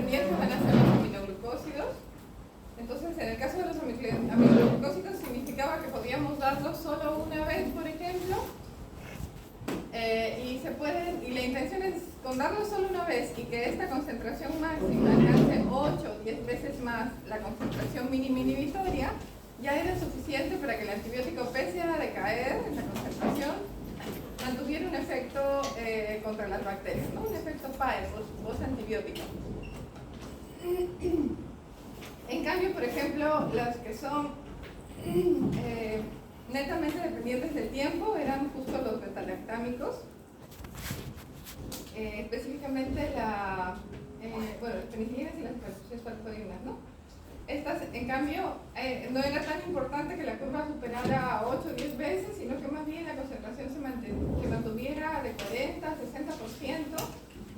dependientes van a ser los aminoglucósidos. Entonces, en el caso de los aminoglucósidos significaba que podíamos darlos solo una vez, por ejemplo, y la intención es, con darlos solo una vez y que esta concentración máxima alcance 8 o 10 veces más la concentración mínima inhibitoria, ya era suficiente para que el antibiótico, pese a decaer en la concentración, mantuviera un efecto contra las bacterias, ¿no? Un efecto PAE, post-antibiótico. En cambio, por ejemplo, las que son netamente dependientes del tiempo eran justo los betalactámicos, específicamente las penicilinas y las cefalexodinas, ¿no? Estas, en cambio, no era tan importante que la curva superara 8 o 10 veces, sino que más bien la concentración se mantuviera de 40 a 60%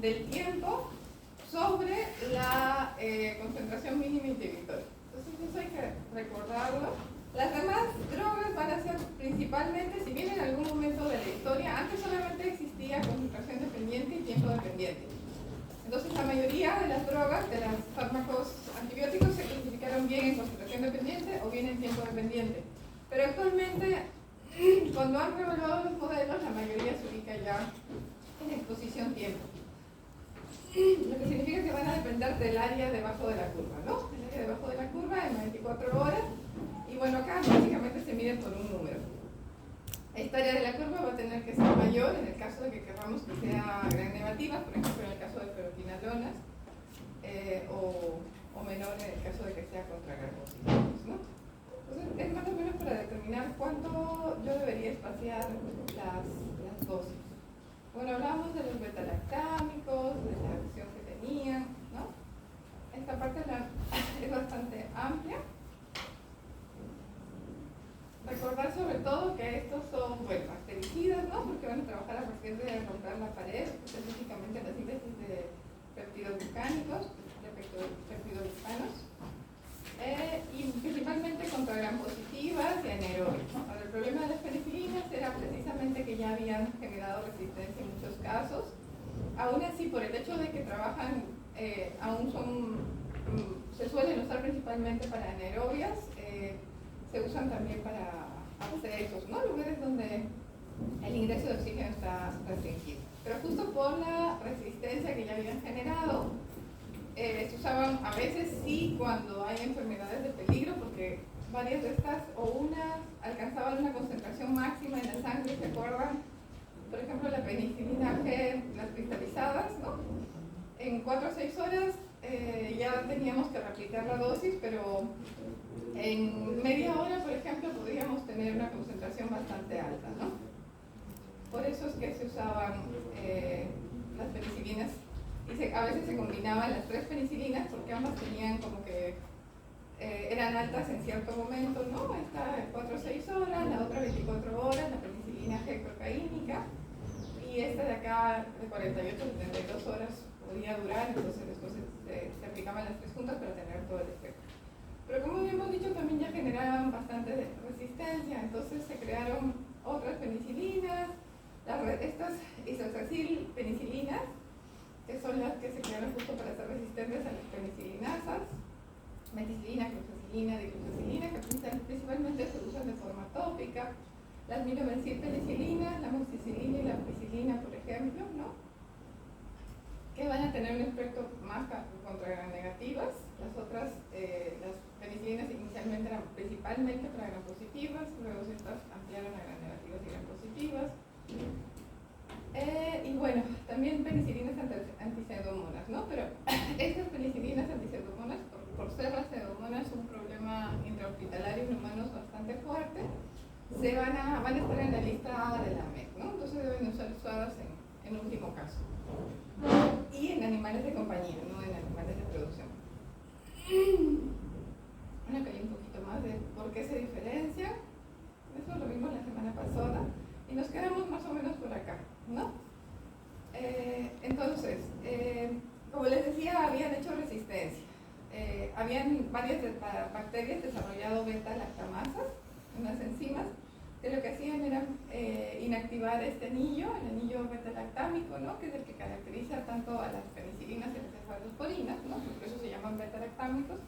del tiempo sobre la concentración mínima inhibitoria. Entonces eso hay que recordarlo. Las demás drogas van a ser principalmente, si bien en algún momento de la historia, antes solamente existía concentración dependiente y tiempo dependiente. Entonces la mayoría de las drogas, de los fármacos antibióticos, se clasificaron bien en concentración dependiente o bien en tiempo dependiente. Pero actualmente, cuando han reevaluado los modelos, la mayoría se ubica ya en exposición tiempo. Lo que significa que van a depender del área debajo de la curva, ¿no? El área debajo de la curva en 24 horas. Y bueno, acá básicamente se mide por un número. Esta área de la curva va a tener que ser mayor en el caso de que queramos que sea gran negativa, por ejemplo en el caso de ferroquinalonas, o menor en el caso de que sea contra gram-positivos, ¿no? Entonces es más o menos para determinar cuánto yo debería espaciar las dosis. Bueno, hablamos de los betalactámicos, de la acción que tenían, ¿no? Esta parte es bastante amplia. Recordar sobre todo que estos son, bactericidas, ¿no? Porque van a trabajar a partir de romper la pared, específicamente la síntesis de peptidoglucánicos, de peptidoglucanos, y principalmente contra gram-positivas y anaerobias. Ahora, el problema de las penicilinas era precisamente que ya habían generado resistencia en muchos casos. Aún así, por el hecho de que trabajan, se suelen usar principalmente para anaerobias, se usan también para abscesos, ¿no? Lugares donde el ingreso de oxígeno está restringido. Pero justo por la resistencia que ya habían generado, se usaban a veces sí cuando hay enfermedades de peligro, porque varias de estas o unas alcanzaban una concentración máxima en la sangre, ¿se acuerdan? Por ejemplo, la penicilina G, las cristalizadas, ¿no? En 4 o 6 horas ya teníamos que replicar la dosis, pero en media hora, por ejemplo, podríamos tener una concentración bastante alta, ¿no? Por eso es que se usaban las penicilinas y a veces se combinaban las 3 penicilinas porque ambas tenían como que eran altas en cierto momento, ¿no? Esta 4 o 6 horas, la otra 24 horas, la penicilina G procaínica, y esta de acá de 48 a 72 horas podía durar, entonces después se aplicaban las 3 juntas para tener todo el efecto. Pero como habíamos dicho, también ya generaban bastante resistencia, entonces se crearon otras penicilinas, estas isocicil penicilinas, que son las que se crearon justo para ser resistentes a las penicilinasas, meticilina, cloxacilina, dicloxacilina, que principalmente se usan de forma tópica, las milomencilpenicilinas, la moxicilina y la ampicilina, por ejemplo, ¿no? Que van a tener un efecto más contra gram negativas. Las otras, las penicilinas inicialmente eran principalmente para gram positivas, luego estas ampliaron a gram negativas y gram positivas. Y bueno, también penicilinas antipseudomonas, ¿no? Pero estas penicilinas antipseudomonas, por ser las pseudomonas un problema intrahospitalario en humanos bastante fuerte, van a estar en la lista de la MEC, ¿no? Entonces deben ser usadas en último caso. Y en animales de compañía, no en animales de producción. Bueno, acá hay un poquito más de por qué se diferencian. Eso lo vimos la semana pasada y nos quedamos más o menos por acá, ¿no? Entonces, como les decía, habían hecho resistencia. Habían varias bacterias desarrollado beta-lactamasas, unas enzimas, que lo que hacían era inactivar este anillo, el anillo beta-lactámico, ¿no? Que es el que caracteriza tanto a las penicilinas y las cefalosporinas, ¿no? Por eso se llaman beta-lactámicos.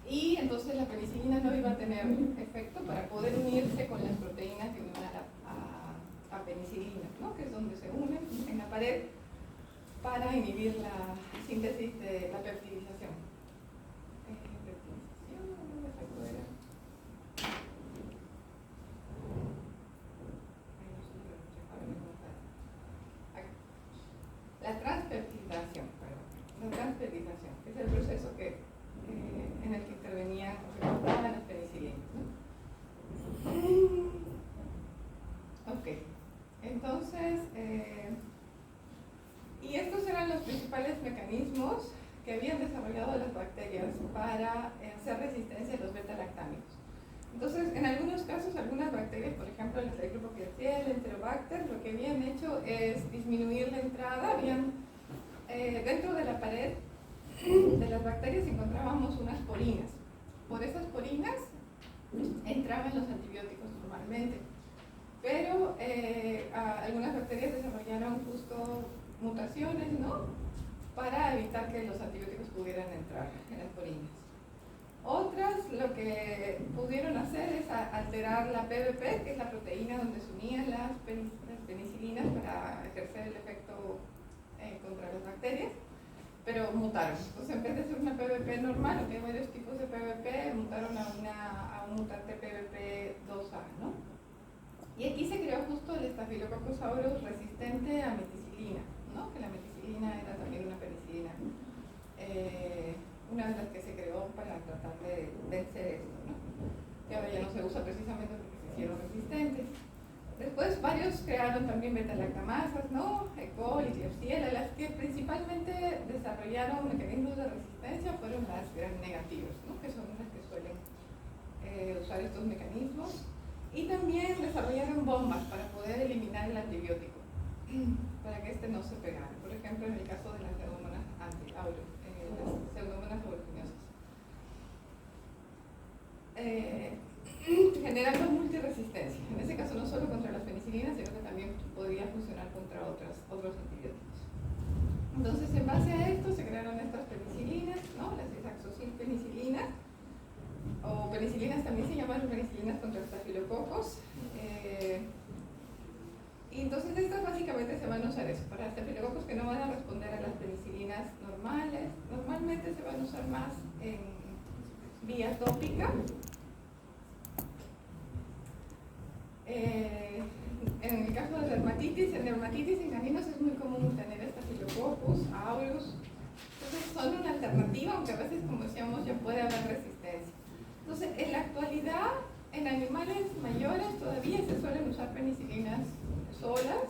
Y entonces la penicilina no iba a tener efecto para poder unirse con las proteínas que unen a penicilina, ¿no? Que es donde se unen en la pared para inhibir la síntesis de la peptidización. La transpeptidación, que es el proceso en el que intervenían o que cortaban las penicilinas, ¿no? Ok, entonces, y estos eran los principales mecanismos que habían desarrollado las bacterias para hacer resistencia a los beta-lactámicos. Entonces, en algunos casos, algunas bacterias, por ejemplo, las del grupo Klebsiella, el Enterobacter, lo que habían hecho es disminuir la entrada. Dentro de la pared de las bacterias encontrábamos unas porinas. Por esas porinas entraban los antibióticos normalmente, pero algunas bacterias desarrollaron justo mutaciones, ¿no?, para evitar que los antibióticos pudieran entrar en las porinas. Otras lo que pudieron hacer es alterar la PBP, que es la proteína donde se unían las penicilinas para ejercer el efecto contra las bacterias, pero mutaron. Entonces, en vez de ser una PBP normal, porque hay varios tipos de PBP, mutaron a un mutante PBP2A, ¿no? Y aquí se creó justo el Staphylococcus aureus resistente a meticilina, ¿no? Que la meticilina era también una penicilina, una de las que se creó para tratar de vencer esto, ¿no? Que ahora ya no se usa precisamente porque se hicieron resistentes. Después varios crearon también beta-lactamasas, ¿no? E. coli, Klebsiella. Las que principalmente desarrollaron mecanismos de resistencia fueron las gram negativas, ¿no? Que son las que suelen usar estos mecanismos. Y también desarrollaron bombas para poder eliminar el antibiótico, para que este no se pegara. Por ejemplo, en el caso de las pseudomonas las pseudomonas aeruginosa, generando multiresistencia. En ese caso no solo contra las penicilinas, sino que también podría funcionar contra otros antibióticos. Entonces, en base a esto se crearon estas penicilinas, ¿no? Las isaxosilpenicilinas, o penicilinas también se llaman penicilinas contra estafilococos. Y entonces estas básicamente se van a usar eso, para estafilococos que no van a responder a las penicilinas normales. Normalmente se van a usar más en vía tópica. En el caso de dermatitis, en dermatitis en caninos es muy común tener Staphylococcus aureus. Entonces son una alternativa, aunque a veces, como decíamos, ya puede haber resistencia. Entonces, en la actualidad, en animales mayores todavía se suelen usar penicilinas solas.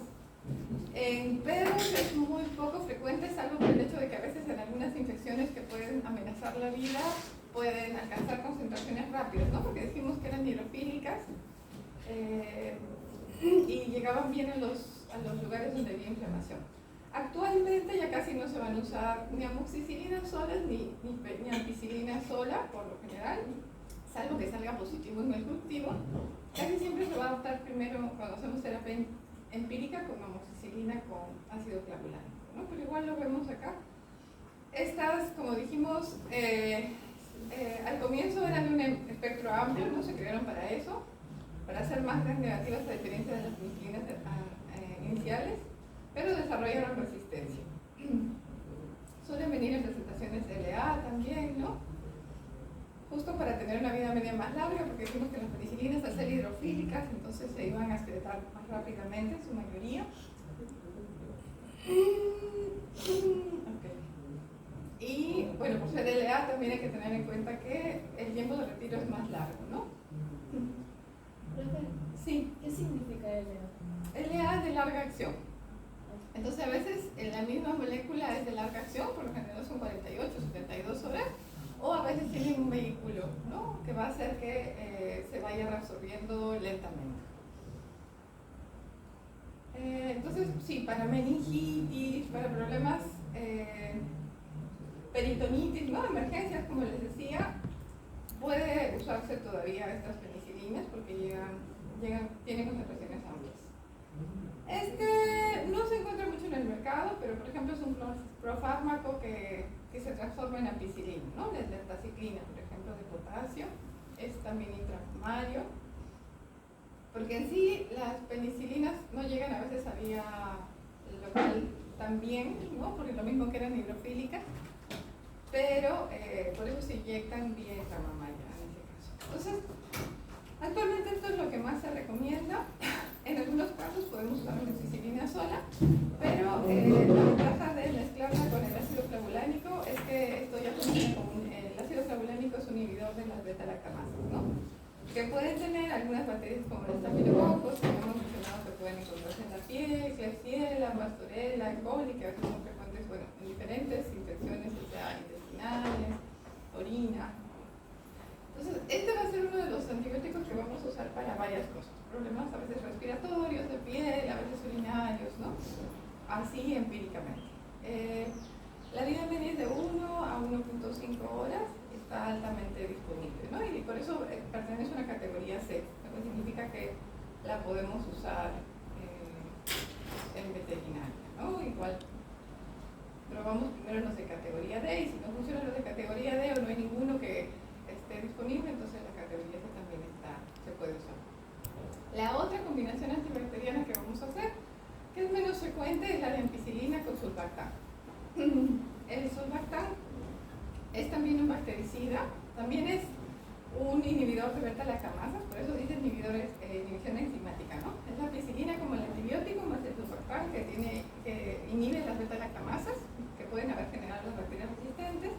En perros es muy poco frecuente, salvo por el hecho de que a veces en algunas infecciones que pueden amenazar la vida pueden alcanzar concentraciones rápidas, ¿no? Porque dijimos que eran hidrofílicas y llegaban bien a los lugares donde había inflamación. Actualmente ya casi no se van a usar ni amoxicilinas solas ni ampicilina sola, por lo general, salvo que salga positivo en el cultivo. Casi siempre se va a optar primero, cuando hacemos terapia empírica, con amoxicilina con ácido clavulánico, ¿no? Pero igual lo vemos acá. Estas, como dijimos, al comienzo eran de un espectro amplio, no se crearon para eso, para hacer más gram negativas a diferencia de las penicilinas iniciales, pero desarrollaron resistencia. Suelen venir en presentaciones LA también, ¿no? Justo para tener una vida media más larga, porque dijimos que las penicilinas al ser hidrofílicas, entonces se iban a excretar más rápidamente, en su mayoría. Okay. Y bueno, por ser LA también hay que tener en cuenta que el tiempo de retiro es más largo, ¿no? Sí. ¿Qué significa LA? LA es de larga acción. Entonces a veces en la misma molécula es de larga acción, por lo general son 48, 72 horas, o a veces tienen un vehículo, ¿no?, que va a hacer que se vaya reabsorbiendo lentamente. Entonces, sí, para meningitis, para problemas peritonitis, ¿no?, emergencias, como les decía, puede usarse todavía estas penicilinas porque tienen concentraciones amplias. No se encuentra mucho en el mercado. mercado, pero por ejemplo es un profármaco que se transforma en ampicilina, ¿no? La tetraciclina, por ejemplo, de potasio, es también intramario, porque en sí las penicilinas no llegan a veces a vía local también, ¿no? Porque lo mismo que eran hidrofílicas, pero por eso se inyectan vía intramamaria en ese caso. Entonces, actualmente esto es lo que más se recomienda. En algunos casos podemos usar amoxicilina sola, pero la ventaja de mezclarla con el ácido clavulánico es que esto ya funciona como el ácido clavulánico es un inhibidor de las beta-lactamasas, ¿no? Que pueden tener algunas bacterias como los estafilococos, que hemos mencionado que pueden encontrarse en la piel, Klebsiella, Pastorella, E. coli, que a veces son frecuentes, bueno, en diferentes infecciones, o sea, intestinales, orina. Entonces, este va a ser uno de los antibióticos que vamos a usar para varias cosas. Problemas a veces respiratorios, de piel, a veces urinarios, ¿no? Así empíricamente. La vida media es de 1 a 1.5 horas, está altamente disponible, ¿no? Y por eso pertenece a una categoría C, lo que significa que la podemos usar en veterinaria, ¿no? Igual, probamos primero los de categoría D, y si no funcionan los de categoría D o no hay ninguno que esté disponible, entonces la categoría C también se puede usar. La otra combinación antibacteriana que vamos a hacer, que es menos frecuente, es la de ampicilina con sulbactam. El sulbactam es también un bactericida, también es un inhibidor de beta-lactamasas, por eso dice inhibición enzimática, ¿no? Es la ampicilina como el antibiótico más el sulbactam que inhibe las beta-lactamasas, que pueden haber generado las bacterias resistentes,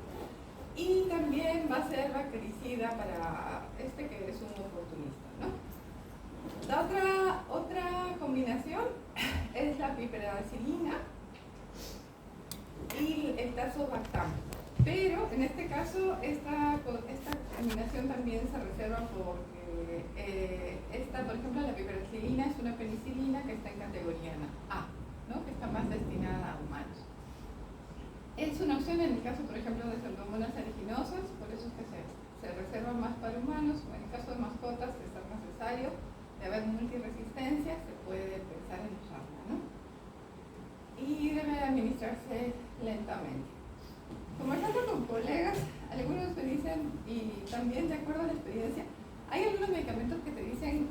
y también va a ser bactericida para que es un oportunista, ¿no? La otra combinación es la piperacilina y el tazobactam. Pero en este caso, esta combinación también se reserva porque por ejemplo, la piperacilina es una penicilina que está en categoría A, ¿no? Que está más destinada a humanos. Es una opción en el caso, por ejemplo, de pseudomonas aeruginosa, por eso es que se reserva más para humanos, o en el caso de mascotas, de ser necesario, de haber multiresistencia, se puede pensar en usarla, ¿no? Y debe administrarse lentamente. Conversando con colegas, algunos me dicen, y también de acuerdo a la experiencia, hay algunos medicamentos que te dicen,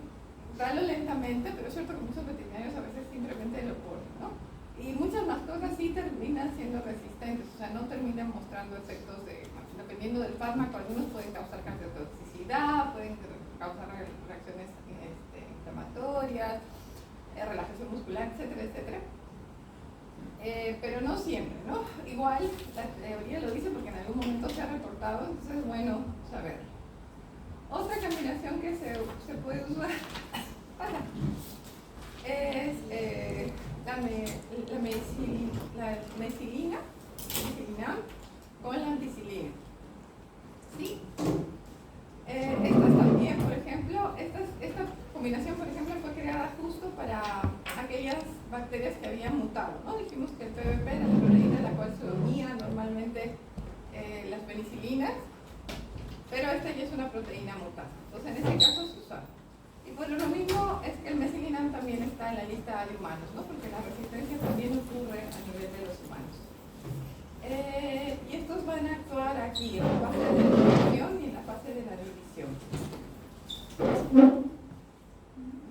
dalo lentamente, pero es cierto que muchos veterinarios a veces simplemente lo ponen, ¿no? Y muchas mascotas sí terminan siendo resistentes, o sea, no terminan mostrando efectos dependiendo del fármaco, algunos pueden causar cardiotoxicidad, pueden causar reacciones inflamatorias, relajación muscular, etcétera, etcétera. Pero no siempre, ¿no? Igual la teoría lo dice porque en algún momento se ha reportado, entonces es bueno saber. Otra combinación que se puede usar es la mesilina con la ampicilina. ¿Sí? Estas también, por ejemplo, esta combinación, por ejemplo, fue creada justo para aquellas bacterias que habían mutado, ¿no? Dijimos que el PVP era la proteína a la cual se unían normalmente las penicilinas, pero esta ya es una proteína mutada. Entonces, en este caso se usa. Y bueno, lo mismo es que el mesilinam también está en la lista de humanos, ¿no? Porque la resistencia también ocurre a nivel de los humanos. Y estos van a actuar aquí, en la fase de la división y en la fase de la división.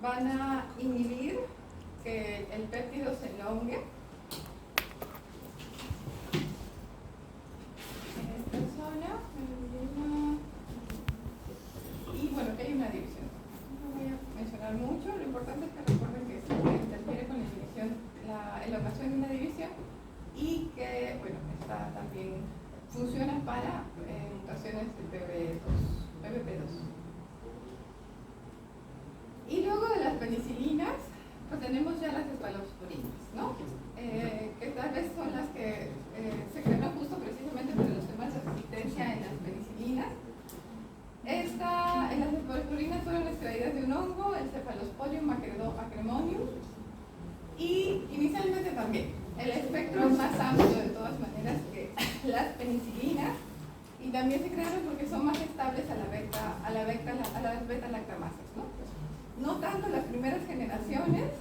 Van a inhibir que el péptido se elongue. En esta zona, y bueno, que hay una división. No voy a mencionar mucho, lo importante es que recuerden que se interfiere con la división, la elongación de una división, y que, bueno, esta también funciona para mutaciones de PVP2. Y luego de las penicilinas, pues tenemos ya las cefalosporinas, ¿no? Que tal vez son las que se crearon justo precisamente por los temas de resistencia en las penicilinas. En las cefalosporinas fueron extraídas de un hongo, el Cephalosporium acremonium, y inicialmente también el espectro es más amplio de todas maneras que las penicilinas, y también se crearon porque son más estables a las beta-lactamasas, ¿no? No tanto las primeras generaciones,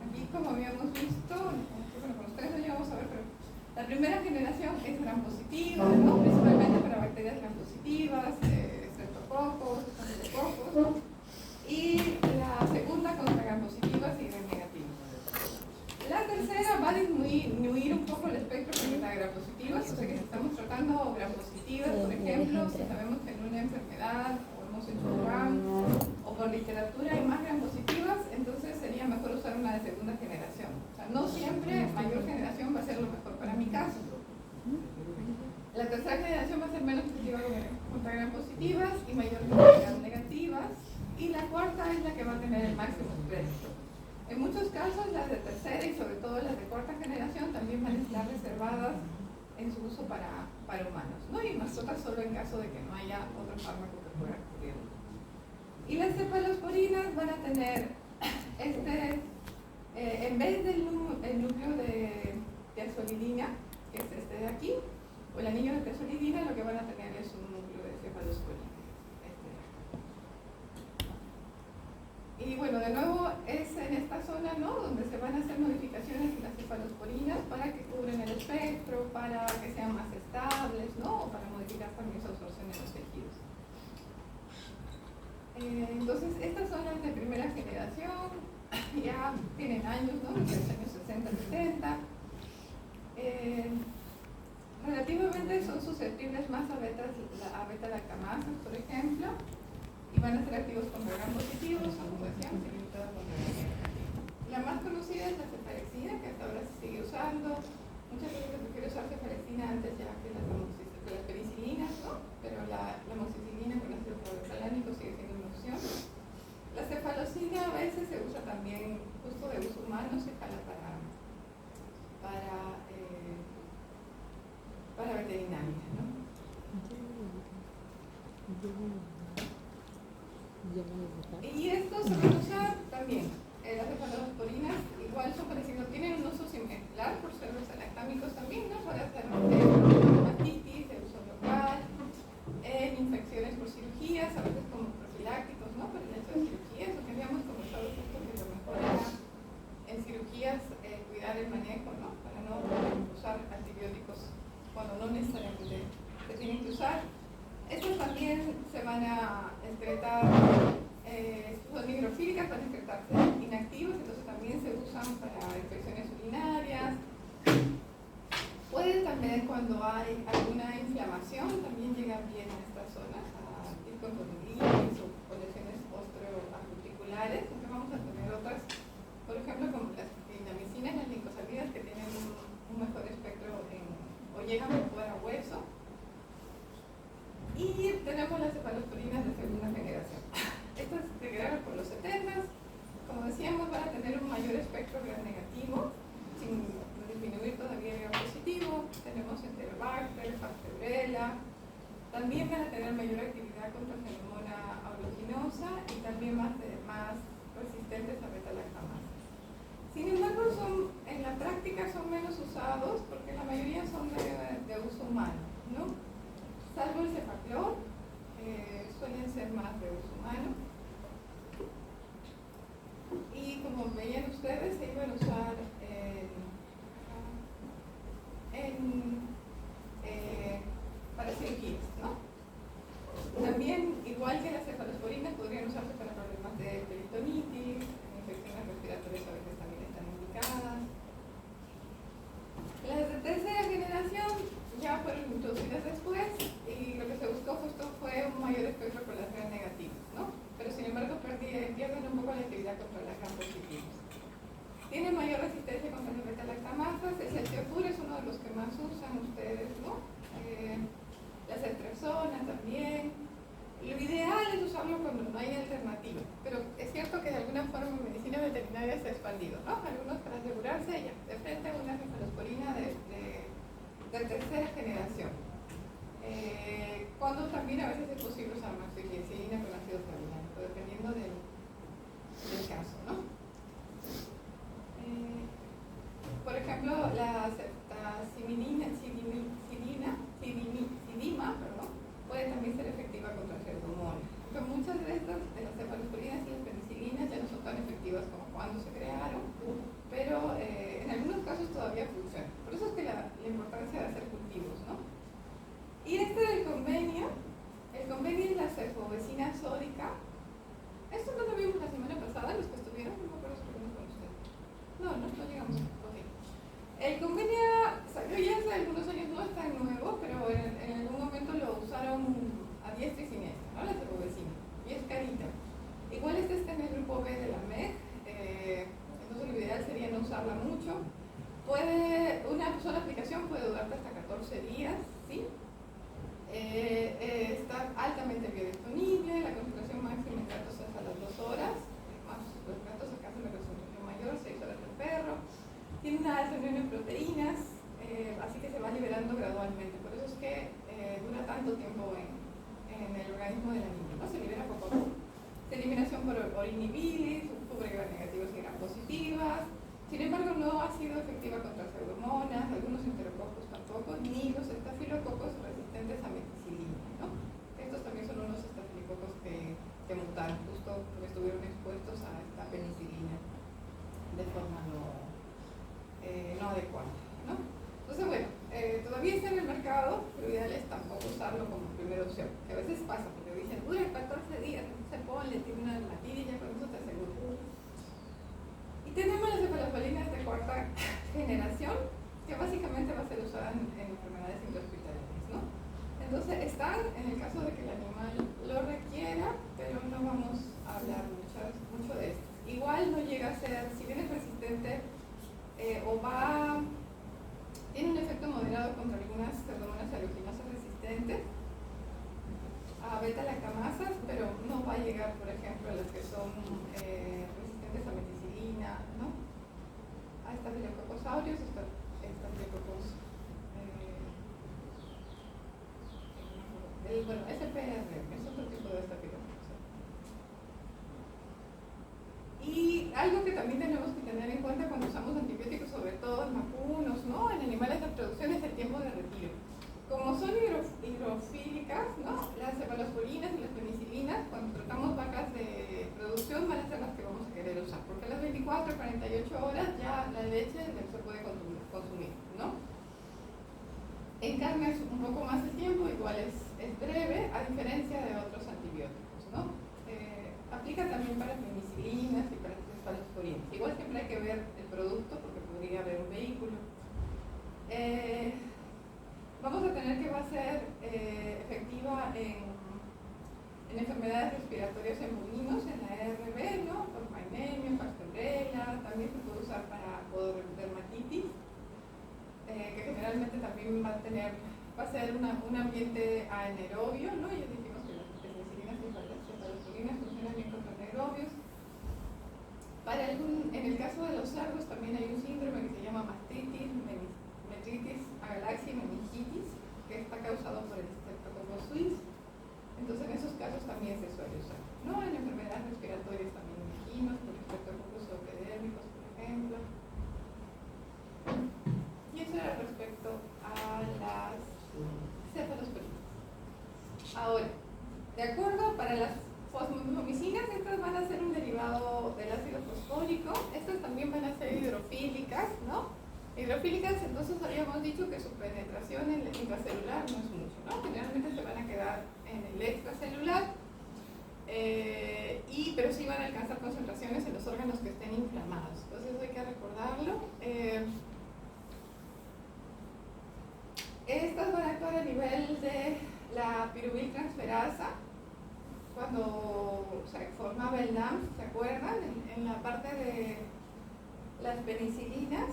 aquí como habíamos visto, bueno, con ustedes no llegamos a La primera generación es gram positiva, ¿no? Principalmente para bacterias gram positivas, streptococcus, estafilococos, ¿no? Y la segunda contra gram positivas y gram negativas. La tercera va a disminuir un poco el espectro contra gram positivas, o sea que si estamos tratando gram positivas, por ejemplo, si sabemos que en una enfermedad o hemos hecho un RAM o por literatura hay más gram positivas, entonces sería mejor usar una de segunda generación. O sea, no siempre mayor generación va a ser lo mejor para mi caso. La tercera generación va a ser menos positiva contra gram positivas y mayor contra gram negativas. Y la cuarta es la que va a tener el máximo crédito. En muchos casos las de tercera y sobre todo las de cuarta generación también van a estar reservadas en su uso para humanos, ¿no? Y mascotas solo en caso de que no haya otro fármaco que pueda cubrir. Y las cefalosporinas van a tener en vez del núcleo de tiazolidina, que es este de aquí, o el anillo de tiazolidina, lo que van a tener es un núcleo de cefalosporina. Y bueno, de nuevo es en esta zona, ¿no?, donde se van a hacer modificaciones en las cefalosporinas para que cubren el espectro, para que sean más estables, ¿no?, o para modificar también su absorción en los tejidos. Entonces, estas son las de primera generación, ya tienen años, ¿no?, desde los años 60, 70. Relativamente son susceptibles más a beta-lactamasas, por ejemplo, y van a ser activos contra gram positivos, como decíamos, y limitados contra gram negativos. La más conocida es la cefalexina, que hasta ahora se sigue usando. Muchas veces se prefiere usar cefalexina antes ya que las penicilinas, ¿no? Pero la amoxicilina con ácido cloroftalánico sigue siendo una opción. La cefalocina a veces se usa también, justo de uso humano, se jala para veterinaria, ¿no? Y estos se van a usar también. Las cefalosporinas igual son parecidos, tienen un uso similar por ser lactámicos también, ¿no? Para hacer dermatitis, de uso local, en infecciones por cirugías, a veces como profilácticos, ¿no? Por el hecho de cirugías, lo que habíamos conversado justo que lo mejor era en cirugías cuidar el manejo, ¿no? Para no usar antibióticos cuando no necesariamente se tienen que usar. Estos también se van a excretar, son microfílicas, van a excretarse inactivos, entonces también se usan para infecciones urinarias. Pueden también, cuando hay alguna inflamación, también llegan bien a estas zonas, a ir con tendinitis o lesiones osteoarticulares, aunque vamos a tener otras, por ejemplo, como las clindamicinas, las lincosalidas, que tienen un mejor espectro o llegan mejor a hueso. Y tenemos las cefalosporinas de segunda generación. Estas se crearon por los 70, como decíamos, van a tener un mayor espectro gram negativo, sin disminuir todavía el gram positivo. Tenemos Enterobacter, Pasteurella. También van a tener mayor actividad contra Pseudomonas aeruginosa y también más resistentes a beta-lactamasas. Sin embargo, en la práctica son menos usados porque la mayoría son de uso humano, ¿no? Salvo el cefaclor, suelen ser más de uso humano. Y como veían ustedes, se iban a usar para cirugías, ¿no? También, igual que las cefalosporinas, podrían usarse para problemas de peritonitis, infecciones respiratorias a veces también están indicadas. Las de tercera generación ya fueron introducidas después y lo que se buscó justo fue un mayor espectro con las gram negativas, ¿no? Pero sin embargo pierden un poco la actividad contra las gram positivas. Tienen mayor resistencia contra las beta-lactamasas. El ceftiofur es uno de los que más usan ustedes, ¿no? Las ceftriaxona también. Lo ideal es usarlo cuando no hay alternativa, pero es cierto que de alguna forma en medicina veterinaria se ha expandido, ¿no? Algunos para asegurarse ya de frente a una cefalosporina de tercera generación. Cuando también a veces es posible usar amoxicilina con ácido cloroftalánico, dependiendo del caso, ¿no? Por ejemplo, la sidima, puede también ser efectiva contra Pseudomonas. Pero muchas de las cefalosporinas y las penicilinas ya no son tan efectivas como cuando se crearon, pero en algunos casos todavía funcionan. Por eso es que la importancia El convenio salió ya hace algunos años, no es tan nuevo, pero en algún momento lo usaron a diestra y siniestra, ¿no? La terbovecina, y es carita. Igual está en el grupo B de la MEC, entonces lo ideal sería no usarla mucho. Una sola aplicación puede durarte hasta 14 días, ¿sí? Está altamente biodisponible, la concentración máxima en gatos es a las 2 horas, más los gatos acá son la concentración mayor, 6 horas del perro. Tiene una alta unión en proteínas, así que se va liberando gradualmente, por eso es que dura tanto tiempo en el organismo del animal, ¿no? Se libera poco a poco. De eliminación por orina y bilis, cubre gram negativas y gram positivas. Sin embargo, no ha sido efectiva contra pseudomonas, algunos enterococos tampoco, ni los estafilococos resistentes a meticilina, ¿no? Estos también son unos estafilococos que mutaron justo porque estuvieron expuestos a esta penicilina de forma no adecuada, ¿no? Entonces, bueno, todavía está en el mercado, pero ideal es tampoco usarlo como primera opción, que a veces pasa, porque dicen, dura 14 días, se ponle, tiene una dermatitis, ya con eso te aseguro. Y tenemos las cefalosporinas de cuarta generación, que básicamente va a ser usada en enfermedades intrahospitalarias, ¿no? Entonces están en el caso de que el animal lo requiera, pero no vamos a hablar mucho de esto. Igual no llega a ser, si bien es resistente, tiene un efecto moderado contra algunas pseudomonas aeruginosa resistentes a beta-lactamasas, pero no va a llegar, por ejemplo, a las que son resistentes a meticilina, ¿no? A estafilococos aureus, estafilococos bueno, SPR, es otro tipo de estafilococos. Y algo que también tenemos que tener en cuenta cuando usamos antibióticos, sobre todo en vacunos, ¿no? En animales de producción, es el tiempo de retiro. Como son hidrofílicas, ¿no? Las cefalosporinas y las penicilinas, cuando tratamos vacas de producción, van a ser las que vamos a querer usar, porque a las 24 o 48 horas ya la leche se puede consumir, ¿no? En carne es un poco más el tiempo, igual es breve, a diferencia de otros antibióticos, ¿no? Aplica también para penicilinas y para cefalosporinas. Igual siempre hay que ver el producto, porque podría haber un vehículo. Vamos a tener que va a ser efectiva en enfermedades respiratorias en bovinos, en la ARB, ¿no? Por Painemia, Pasteurella, también se puede usar para dermatitis, que generalmente también va a ser un ambiente anaerobio, ¿no? Ya dijimos que las penicilinas y cefalosporinas funcionan bien contra anaerobios. En el caso de los cerdos también hay un síndrome que se llama mastitis, metritis agalaxia y meningitis, que está causado por el Streptococcus suis. Entonces en esos casos también se suele usar, ¿no? En enfermedades respiratorias también imaginos, por Streptococcus pneumoniae, por ejemplo. Y eso era respecto a las cefalosporinas. Ahora, de acuerdo, para las fosfomicinas, estas van a ser un derivado del ácido fosfórico. Estas también van a ser hidrofílicas, ¿no? Hidrofílicas, entonces habíamos dicho que su penetración en el intracelular no es mucho, ¿no? Generalmente se van a quedar en el extracelular, pero sí van a alcanzar concentraciones en los órganos que estén inflamados. Entonces hay que recordarlo. Estas van a actuar a nivel de la piruviltransferasa, cuando se formaba el NAM, ¿se acuerdan? En la parte de las penicilinas.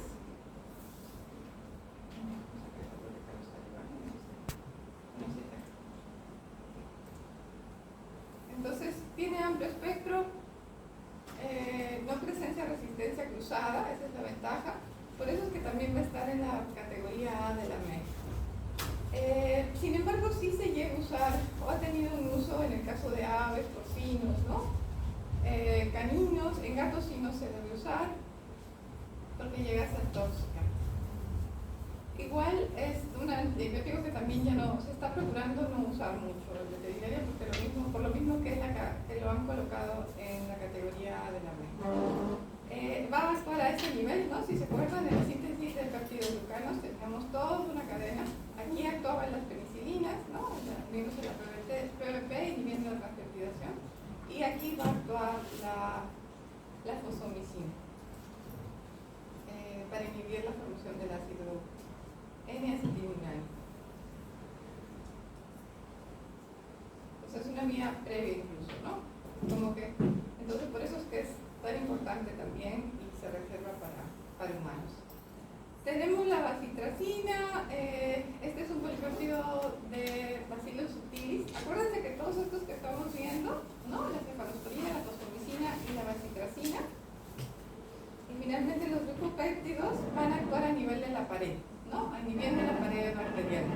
Entonces, tiene amplio espectro, no presencia resistencia cruzada, esa es la ventaja. Por eso es que también va a estar en la categoría A de la MEC. Sin embargo, sí se llega a usar, o ha tenido un uso en el caso de aves, porcinos, ¿no? Caninos, en gatos sí no se debe usar, porque llega a ser tóxica. Igual es un antibiótico que también ya no se está procurando no usar mucho el veterinario, porque por lo mismo que lo han colocado en la categoría de la MEC. Va a actuar a ese nivel, ¿no? Si se acuerdan, en la síntesis de peptidoglucanos teníamos toda una cadena. Aquí actuaban las penicilinas, ¿no? Uniéndose la PVP, inhibiendo la transpeptidación. Y aquí va a actuar la fosfomicina. para inhibir la formación del ácido N-acetilminal. Es una vía previa incluso, ¿no? Como que, entonces por eso es que es tan importante también y se reserva para humanos. Tenemos la bacitracina, este es un polipéptido de Bacillus subtilis. Acuérdense que todos estos que estamos viendo, ¿no? La cefalosporina, la fosfomicina y la bacitracina, y finalmente los glucopéptidos van a actuar a nivel de la pared, ¿no? A nivel de la pared bacteriana.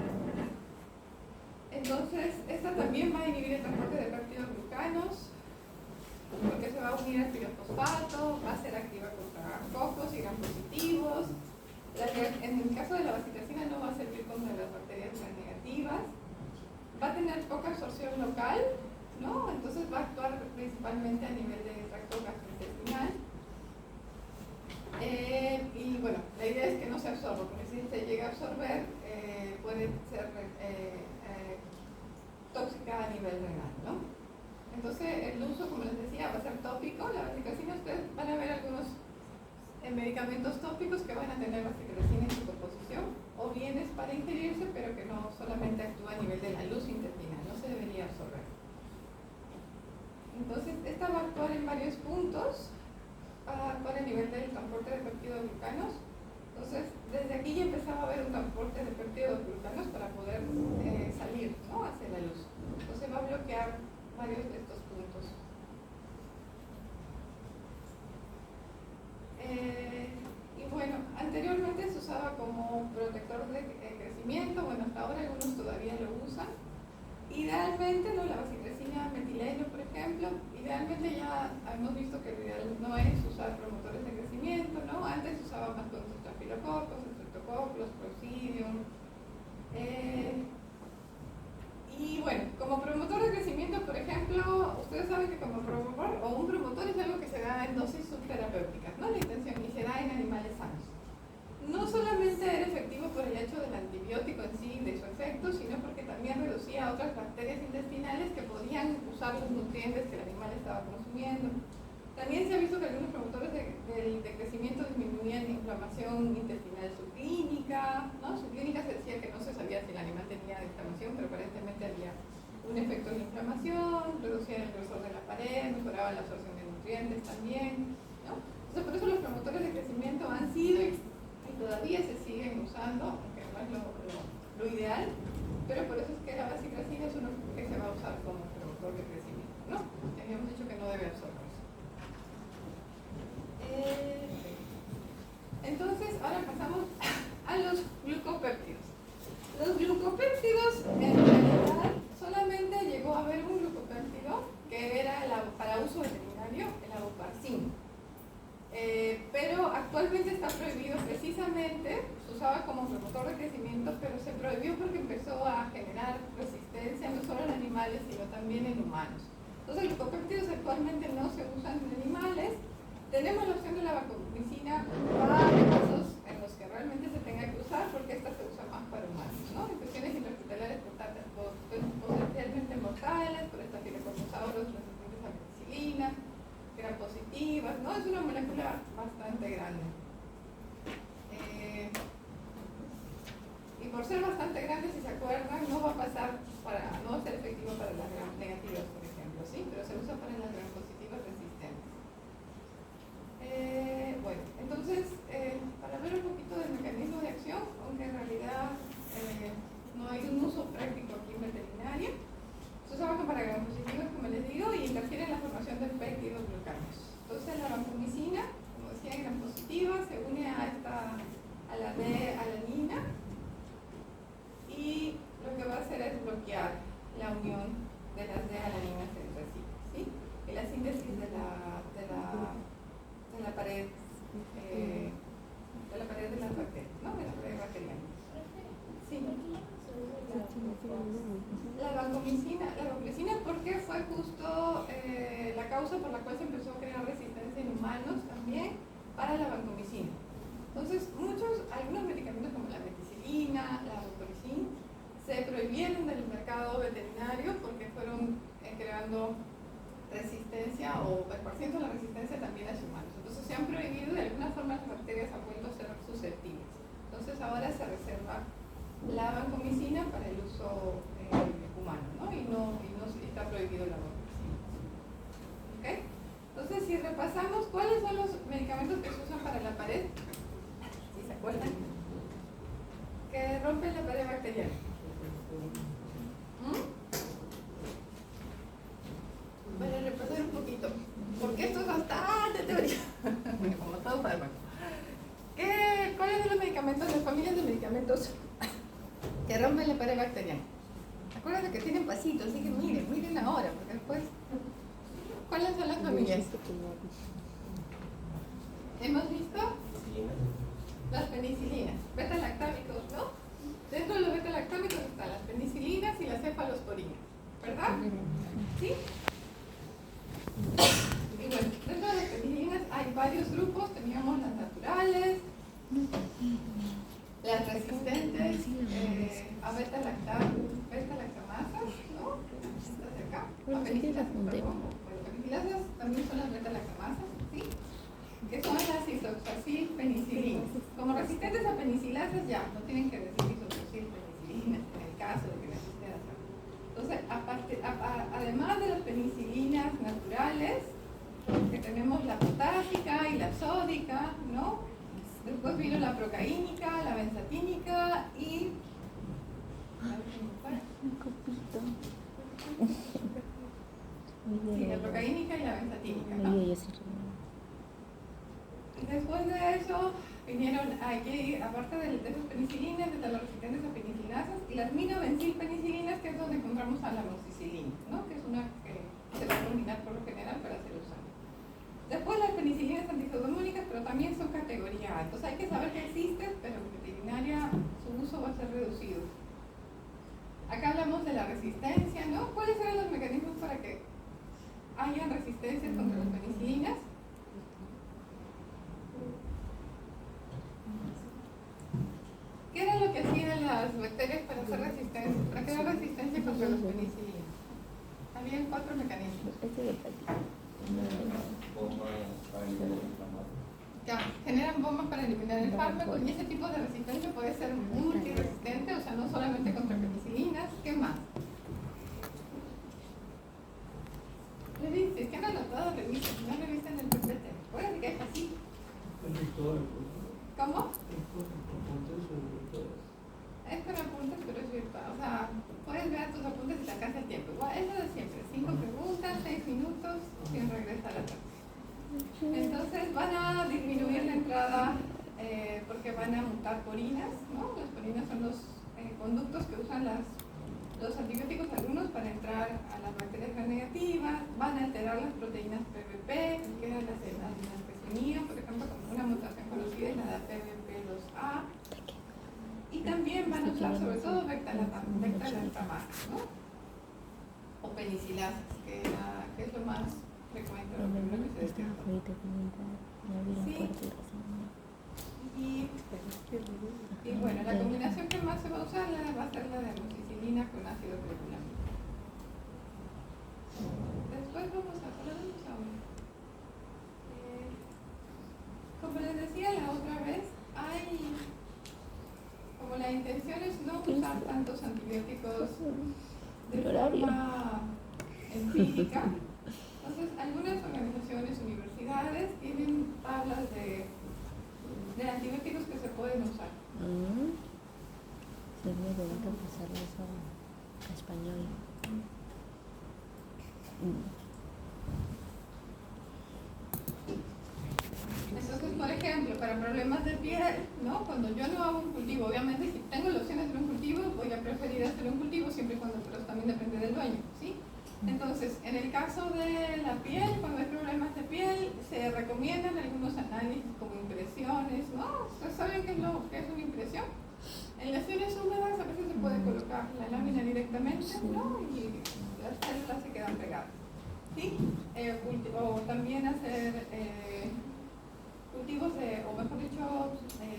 Entonces, esta también va a inhibir el transporte de péptidoglucanos, porque se va a unir al pirofosfato, va a ser activa contra cocos y gram positivos. En el caso de la bacitracina no va a servir contra las bacterias gram negativas. Va a tener poca absorción local, ¿no? Entonces va a actuar principalmente a nivel de tracto gastrointestinal. Y bueno, la idea es que no se absorba, porque si se llega a absorber, puede ser tóxica a nivel renal, ¿no? Entonces el uso, como les decía, va a ser tópico. La bacitracina, ustedes van a ver algunos medicamentos tópicos que van a tener bacitracina en su composición, o bien es para ingerirse, pero que no solamente actúa a nivel de la luz intestinal, no se debería absorber. Entonces esta va a actuar en varios puntos, va a actuar a nivel del transporte de peptidoglucanos. Entonces, desde aquí ya empezaba a haber un transporte de peptidoglucanos para poder salir, ¿no? Hacia la luz. Entonces va a bloquear varios de estos puntos. Y bueno, anteriormente se usaba como protector de crecimiento. Bueno, hasta ahora algunos todavía lo usan. Idealmente, ¿no? La bacitracina metileno, por ejemplo, idealmente ya hemos visto que lo ideal no es usar promotores de crecimiento, ¿no? Antes se usaba más con estafilococos, streptococcus, Clostridium. Y bueno, como promotor de crecimiento, por ejemplo, ustedes saben que como promotor, o un promotor es algo que se da en dosis subterapéuticas, ¿no? La intención, y se da en animales sanos. No solamente era efectivo por el hecho del antibiótico en sí, de su efecto, sino porque también reducía otras bacterias intestinales que podían usar los nutrientes que el animal estaba consumiendo. También se ha visto que algunos promotores de crecimiento disminuían la inflamación intestinal subclínica, ¿no? Subclínica se decía que no se sabía si el animal tenía inflamación, pero aparentemente había un efecto en la inflamación, reducía el grosor de la pared, mejoraba la absorción de nutrientes también, ¿no? Entonces, por eso los promotores de crecimiento han sido y todavía se siguen usando, aunque no es lo ideal, pero por eso es que la bacitracina es uno que se va a usar como promotor de crecimiento, ¿no? Ya habíamos dicho que no debe absorberse. Entonces, ahora pasamos a los glucopéptidos. Los glucopéptidos, en realidad, solamente llegó a haber un glucopéptido que era para uso veterinario, el avoparcin. Pero actualmente está prohibido precisamente, se usaba como promotor de crecimiento, pero se prohibió porque empezó a generar resistencia no solo en animales, sino también en humanos. Entonces, los glucopéptidos actualmente no se usan en animales. Tenemos la opción de la vancomicina para casos en los que realmente se tenga que usar, porque esta se usa más para humanos, ¿no? Infecciones intrahospitalarias potencialmente mortales por estafilococcusauros resistentes a penicilina, gram positivas, ¿no? Es una molécula bastante grande. Y por ser bastante grande, si se acuerdan, no va a pasar no va a ser efectivo para las gram negativas, por ejemplo, ¿sí? Pero se usa para las gram positivas resistentes. Bueno, entonces, para ver un poquito del mecanismo de acción, aunque en realidad no hay un uso práctico aquí en veterinaria, se usaba para gram positivos, como les digo, y interfiere en la formación de peptidoglucanos. Entonces, la vancomicina, como decía, en gram positiva, se une a la D-alanina, y lo que va a hacer es bloquear la unión de las D-alaninas entre sí, ¿sí? Y la síntesis de la pared de las bacterias, ¿no? De la pared bacteriana. Sí. La vancomicina, porque fue justo la causa por la cual se empezó a crear resistencia en humanos también para la vancomicina. Entonces, algunos medicamentos como la meticilina, la vancomicina, se prohibieron del mercado veterinario porque fueron creando resistencia o esparciendo la resistencia también a los humanos. Entonces se han prohibido, de alguna forma las bacterias han vuelto a ser susceptibles. Entonces ahora se reserva la vancomicina para el uso humano, ¿no? Y no está prohibido la vancomicina. ¿Ok? Entonces, si repasamos, ¿cuáles son los medicamentos que se usan para la pared? ¿Sí se acuerdan? Que rompen la pared bacteriana. Voy a repasar un poquito, porque esto es bastante teoría. Bueno, como todo fármaco. ¿Cuáles son los medicamentos, las familias de medicamentos que rompen la pared bacteriana? Acuérdense que tienen pasitos, así que miren ahora, porque después... ¿Cuáles son las familias? ¿Hemos visto? Las penicilinas, beta-lactámicos, ¿no? Dentro de los beta-lactámicos están las penicilinas y las cefalosporinas, ¿verdad? ¿Sí? Y bueno, dentro de las penicilinas hay varios grupos. Teníamos las naturales, las resistentes a beta-lactamasas, ¿no? Estas de acá, a penicilasas, perdón. Bueno, penicilasas también son las beta-lactamasas, ¿sí? Que son las isoxazilpenicilinas. Como resistentes a penicilasas ya, no tienen que decir isoxazilpenicilinas en el caso de que necesiten hacerlo. Entonces, además de las penicilinas naturales, que tenemos la potásica y la sódica, ¿no? Después vino la procaínica, la benzatínica y... Sí, la procaínica y la benzatínica, ¿no? Después de eso vinieron aquí, aparte de esas penicilinas, de las resistentes a penicilasas, y las minobencilpenicilinas, que es donde encontramos a la amoxicilina, ¿no? Que es una que se va a combinar por lo general para hacer usado. Después las penicilinas antiseudomónicas, pero también son categoría A. Entonces hay que saber que existen, pero en veterinaria su uso va a ser reducido. Acá hablamos de la resistencia, ¿no? ¿Cuáles eran los mecanismos para que hayan resistencias contra las penicilinas? ¿Qué era lo que hacían las bacterias para hacer resistencia, para crear resistencia contra las penicilinas? Habían 4 mecanismos. Ya, generan bombas para eliminar el fármaco y ese tipo de resistencia puede ser multiresistente, o sea, no solamente contra penicilinas. ¿Qué más? Si es que han anotado revistas, si no revisan el PPT, acuérdense que es así. ¿Cómo? Es con apuntes, pero es virtual. O sea, puedes ver tus apuntes y te alcanza el tiempo. Igual, es lo de siempre. 5 preguntas, 6 minutos, sin regresar atrás. Entonces van a disminuir la entrada porque van a mutar porinas, ¿no? Las porinas son los conductos que usan los antibióticos algunos para entrar a las bacterias gram negativas, van a alterar las proteínas PVP, que eran las que se unían, por ejemplo, como una mutación conocida es la de PVP2A, y también van a usar sobre todo beta-lactamases, ¿no? O penicilasas, que es lo más frecuente, lo primero que se detecta. Sí. Y bueno, la combinación que más se va a usar va a ser la de amoxicilina con ácido clorhidrato. Después vamos a ponernos ahora. Como les decía la otra vez, como la intención es no usar tantos antibióticos de forma empírica, entonces algunas organizaciones, universidades tienen tablas de antibióticos que se pueden usar. Sería bonito pasarlo eso a español. Entonces, por ejemplo, para problemas de piel, ¿no? Cuando yo no hago un cultivo, obviamente si tengo la opción de hacer un cultivo, voy a preferir hacer un cultivo siempre y cuando, pero también depende del dueño, ¿sí? Entonces, en el caso de la piel, cuando hay problemas de piel, se recomiendan algunos análisis como impresiones, ¿no? ¿Ustedes saben qué es una impresión? En lesiones húmedas a veces se puede colocar la lámina directamente, ¿no? Y las células se quedan pegadas, ¿sí? O también hacer cultivos o mejor dicho,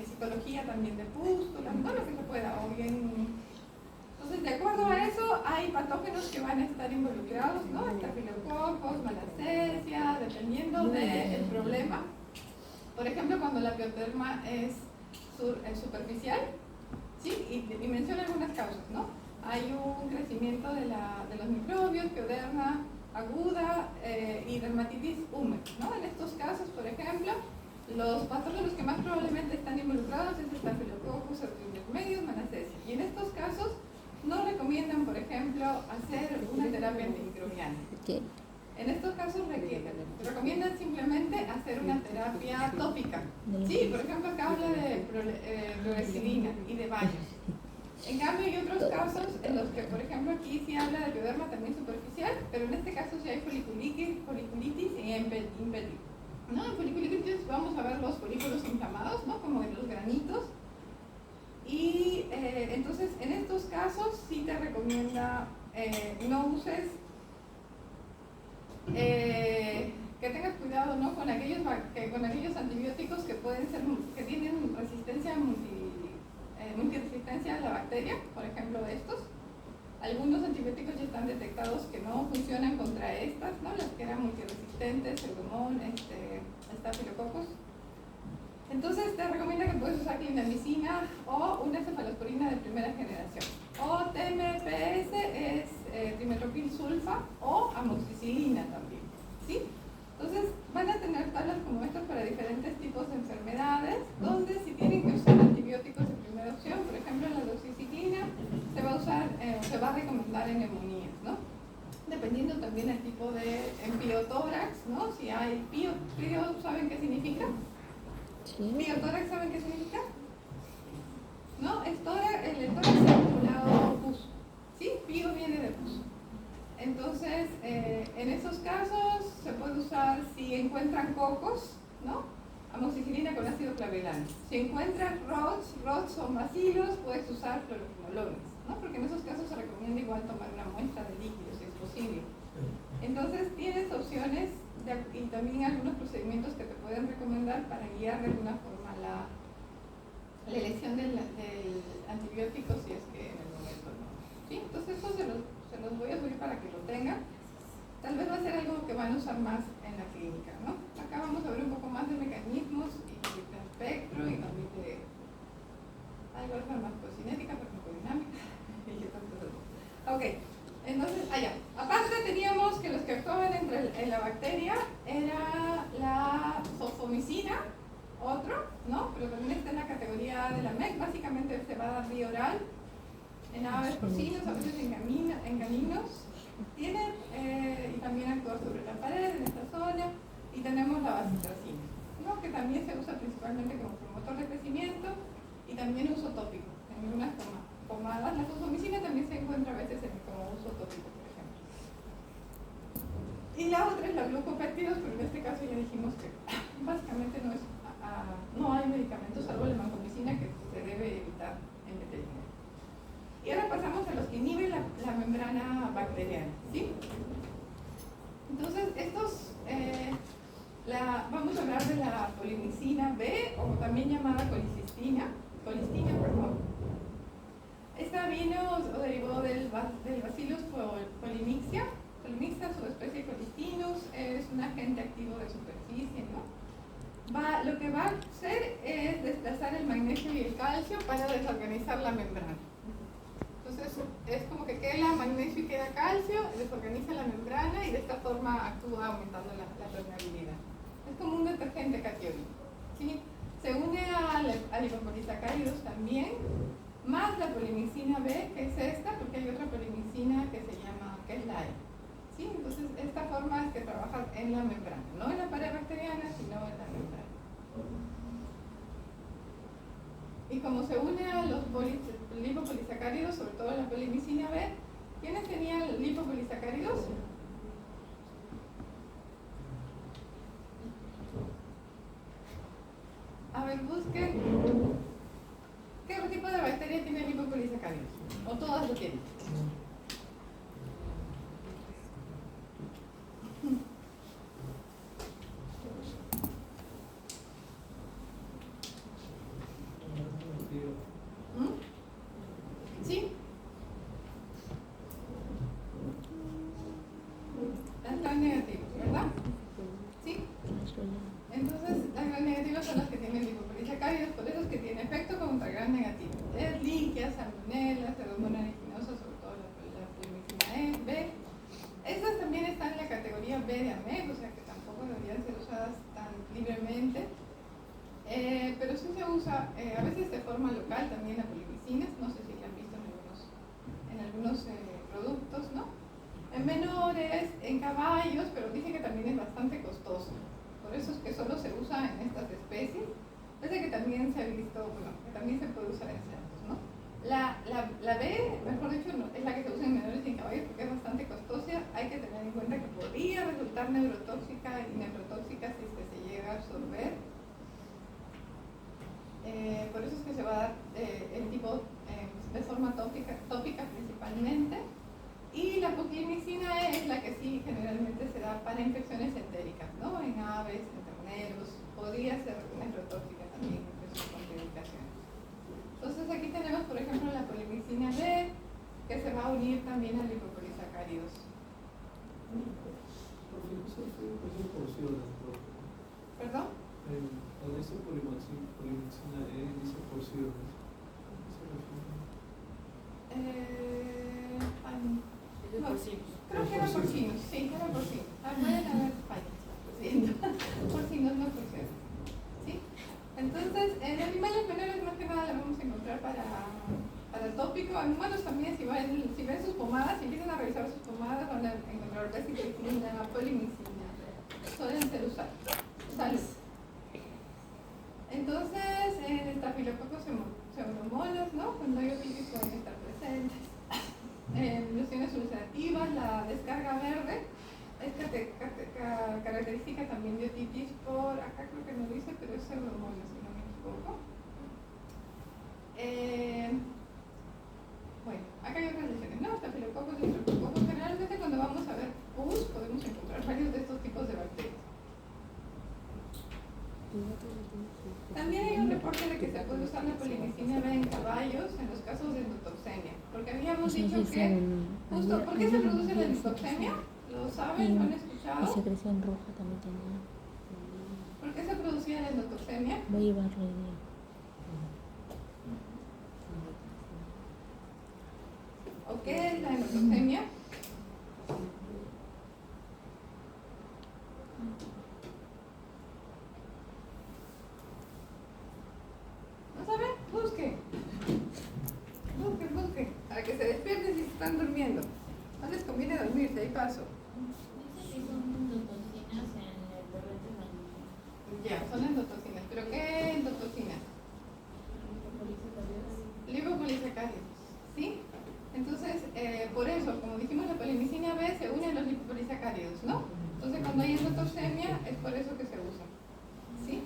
citología también de pústulas, no lo que se pueda, o bien... Entonces, de acuerdo a eso, hay patógenos que van a estar involucrados, ¿no? Estafilococos, malacesia, dependiendo del problema. Por ejemplo, cuando la bioterma es superficial, ¿sí? Y menciona algunas causas, ¿no? Hay un crecimiento de los microbios, pioderma aguda y dermatitis húmeda, ¿no? En estos casos, por ejemplo, los patógenos que más probablemente están involucrados es Staphylococcus aureus, Manaceae. Y en estos casos no recomiendan, por ejemplo, hacer una terapia antimicrobiana. ¿Qué? En estos casos recomiendan simplemente hacer una terapia tópica. Sí, por ejemplo, acá habla de clorexidina y de bayos. En cambio, hay otros casos en los que, por ejemplo, aquí sí habla de pioderma también superficial, pero en este caso sí hay foliculitis y impétigo. ¿No? En foliculitis vamos a ver los folículos inflamados, ¿no? Como en los granitos. Y entonces, en estos casos sí te recomienda no uses, que tengas cuidado, ¿no? con aquellos antibióticos que pueden ser, que tienen resistencia multiresistencia a la bacteria, por ejemplo estos. Algunos antibióticos ya están detectados que no funcionan contra estas, ¿no? Las que eran multiresistentes, Pseudomonas, Staphylococcus. Entonces te recomienda que puedes usar clindamicina o una cefalosporina de primera generación. O TMPS es trimethoprim sulfa o amoxicilina también, ¿sí? Entonces van a tener tablas como estas para diferentes tipos de enfermedades, donde si tienen que usar antibióticos de primera opción, por ejemplo la doxiciclina, se va a usar, se va a recomendar en neumonías, ¿no? Dependiendo también del tipo de piotórax, ¿no? Si hay pio, ¿saben qué significa? Sí. ¿Piotórax saben qué significa? ¿No? El tórax circulado pus, ¿sí? Pio viene de pus. Entonces, en esos casos se puede usar si encuentran cocos, ¿no? Amoxicilina con ácido clavelano. Si encuentran rods o bacilos, puedes usar cloroquinolones, ¿no? Porque en esos casos se recomienda igual tomar una muestra de líquidos, si es posible. Entonces, tienes opciones y también algunos procedimientos que te pueden recomendar para guiar de alguna forma la elección del antibiótico, si es que en el momento no. ¿Sí? Entonces, eso se los voy a subir para que lo tengan. Tal vez va a ser algo que van a usar más en la clínica, ¿no? Acá vamos a ver un poco más de mecanismos y de espectro y también de algo de farmacocinética, farmacodinámica y tantas cosas. Ok, entonces, allá. Aparte teníamos que los que actuaban en la bacteria era la sulfomicina, otro, ¿no? Pero también está en la categoría de la MEC, básicamente se va a dar vía oral en aves porcinos, a veces en caninos. Tiene y también actúa sobre la pared en esta zona. Y tenemos la bacitracina, ¿no? Que también se usa principalmente como promotor de crecimiento y también uso tópico en algunas pomadas. La sulfomicina también se encuentra a veces como uso tópico, por ejemplo. Y la otra es la glucopéptidos, pero en este caso ya dijimos que básicamente no hay medicamentos salvo la vancomicina que se debe evitar en veterinaria. Y ahora pasamos a los que inhiben la membrana bacteriana, ¿sí? Entonces, vamos a hablar de la polimicina B, o también llamada colistina, perdón. Esta vino o derivó del Bacillus polymyxa. Polymyxa, subespecie colistinus, es un agente activo de superficie, ¿no? Lo que va a hacer es desplazar el magnesio y el calcio para desorganizar la membrana. Entonces es como que queda magnesio y queda calcio, desorganiza la membrana y de esta forma actúa aumentando la permeabilidad. Es como un detergente catiónico, ¿sí? Se une a lipopolisacáridos también, más la polimicina B, que es esta, porque hay otra polimicina que es la E. ¿Sí? Entonces esta forma es que trabaja en la membrana, no en la pared bacteriana, sino en la membrana. Y como se une a los lipopolisacáridos, sobre todo la polimicina B, ¿quiénes tenían lipopolisacáridos? A ver, busquen. ¿Qué tipo de bacteria tiene lipopolisacáridos? ¿O todas lo tienen? ¿Sí? Las gram negativos, ¿verdad? ¿Sí? Entonces, las gram negativos son las que tienen lipopolisacáridos, por eso es que tiene efecto Escherichia, Salmonella, Pseudomonas aeruginosa, sobre todo la polimicina B. Estas también están en la categoría B de AMEC, o sea que tampoco deberían ser usadas tan libremente. Pero sí se usa, a veces de forma local también la polimicina, no sé si la han visto en algunos productos, ¿no? En menores, en caballos, pero dice que también es bastante costoso. Por eso es que solo se usa en estas especies. Parece que también se ha visto, bueno, que también se puede usar en cerdos, ¿no? La B, mejor dicho, no, es la que se usa en menores y en caballos porque es bastante costosa. Hay que tener en cuenta que podría resultar neurotóxica y neurotóxica si es que se llega a absorber. Por eso es que se va a dar el tipo de forma tópica principalmente. Y la poclimicina E es la que sí generalmente se da para infecciones entéricas, ¿no? En aves, en terneros, podría ser neurotóxica también entre sus contraindicaciones. Entonces aquí tenemos, por ejemplo, la polimicina B, que se va a unir también a lipopolisacáridos. ¿Perdón? Cuando dice polimicina E, dice porciones. No, creo que era porcinos, sí, era porcinos. Pueden haber fallas, porcinos, no porciones. ¿Sí? Entonces, en animales menores más que nada la vamos a encontrar para tópico. En humanos también, si ven sus pomadas, si empiezan a revisar sus pomadas, van a encontrar besitricina, polimicina, suelen ser usados. Salud. Entonces, en estafilococos pseudomonas, ¿no? Cuando hay otitis pueden estar presentes. Lesiones ulcerativas, la descarga verde es característica también de otitis por, acá creo que no dice, pero es pseudomonas, si no me equivoco. Bueno, acá hay otras lesiones, ¿no? Estafilococos y estreptococos. Generalmente cuando vamos a ver pus podemos encontrar varios de estos tipos de bacterias. También hay un reporte de que se puede usar la polimicina B en caballos en los casos de endotoxemia, porque habíamos dicho que justo, ¿por qué se produce la endotoxemia? ¿Lo saben? ¿Lo han escuchado? Y secreción roja también tenía. ¿Por qué se producía la endotoxemia? Voy a llevarlo hoy día. ¿O qué es la endotoxemia? ¿No saben? Busquen, para que se despierten si están durmiendo. No les conviene dormirse, ahí paso. Dice que son endotoxinas en el torrente sanguíneo. Ya, son endotoxinas. ¿Pero qué endotoxinas? Lipopolisacáridos. ¿Sí? Entonces, por eso, como dijimos, la polimicina B se une a los lipopolisacáridos, ¿no? Entonces, cuando hay endotoxemia, es por eso que se usa. ¿Sí?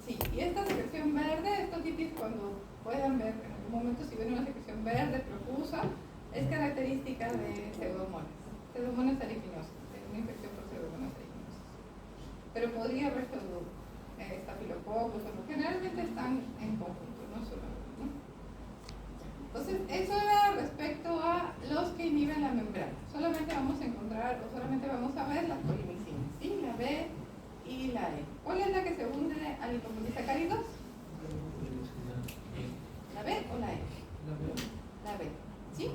Sí, y esta secreción verde, esta otitis, cuando puedan ver en algún momento, si ven una secreción verde profusa, es característica de pseudomonas aeruginosa, de una infección por pseudomonas aeruginosa. Pero podría haber estafilococos, generalmente están en conjunto, no solo uno, ¿no? Entonces, eso era respecto a los que inhiben la membrana. Solamente vamos a encontrar, o solamente vamos a ver las polimicinas, ¿sí? La B y la E. ¿Cuál es la que se une a lipopolisacáridos? ¿La B o la E? La B. ¿Sí?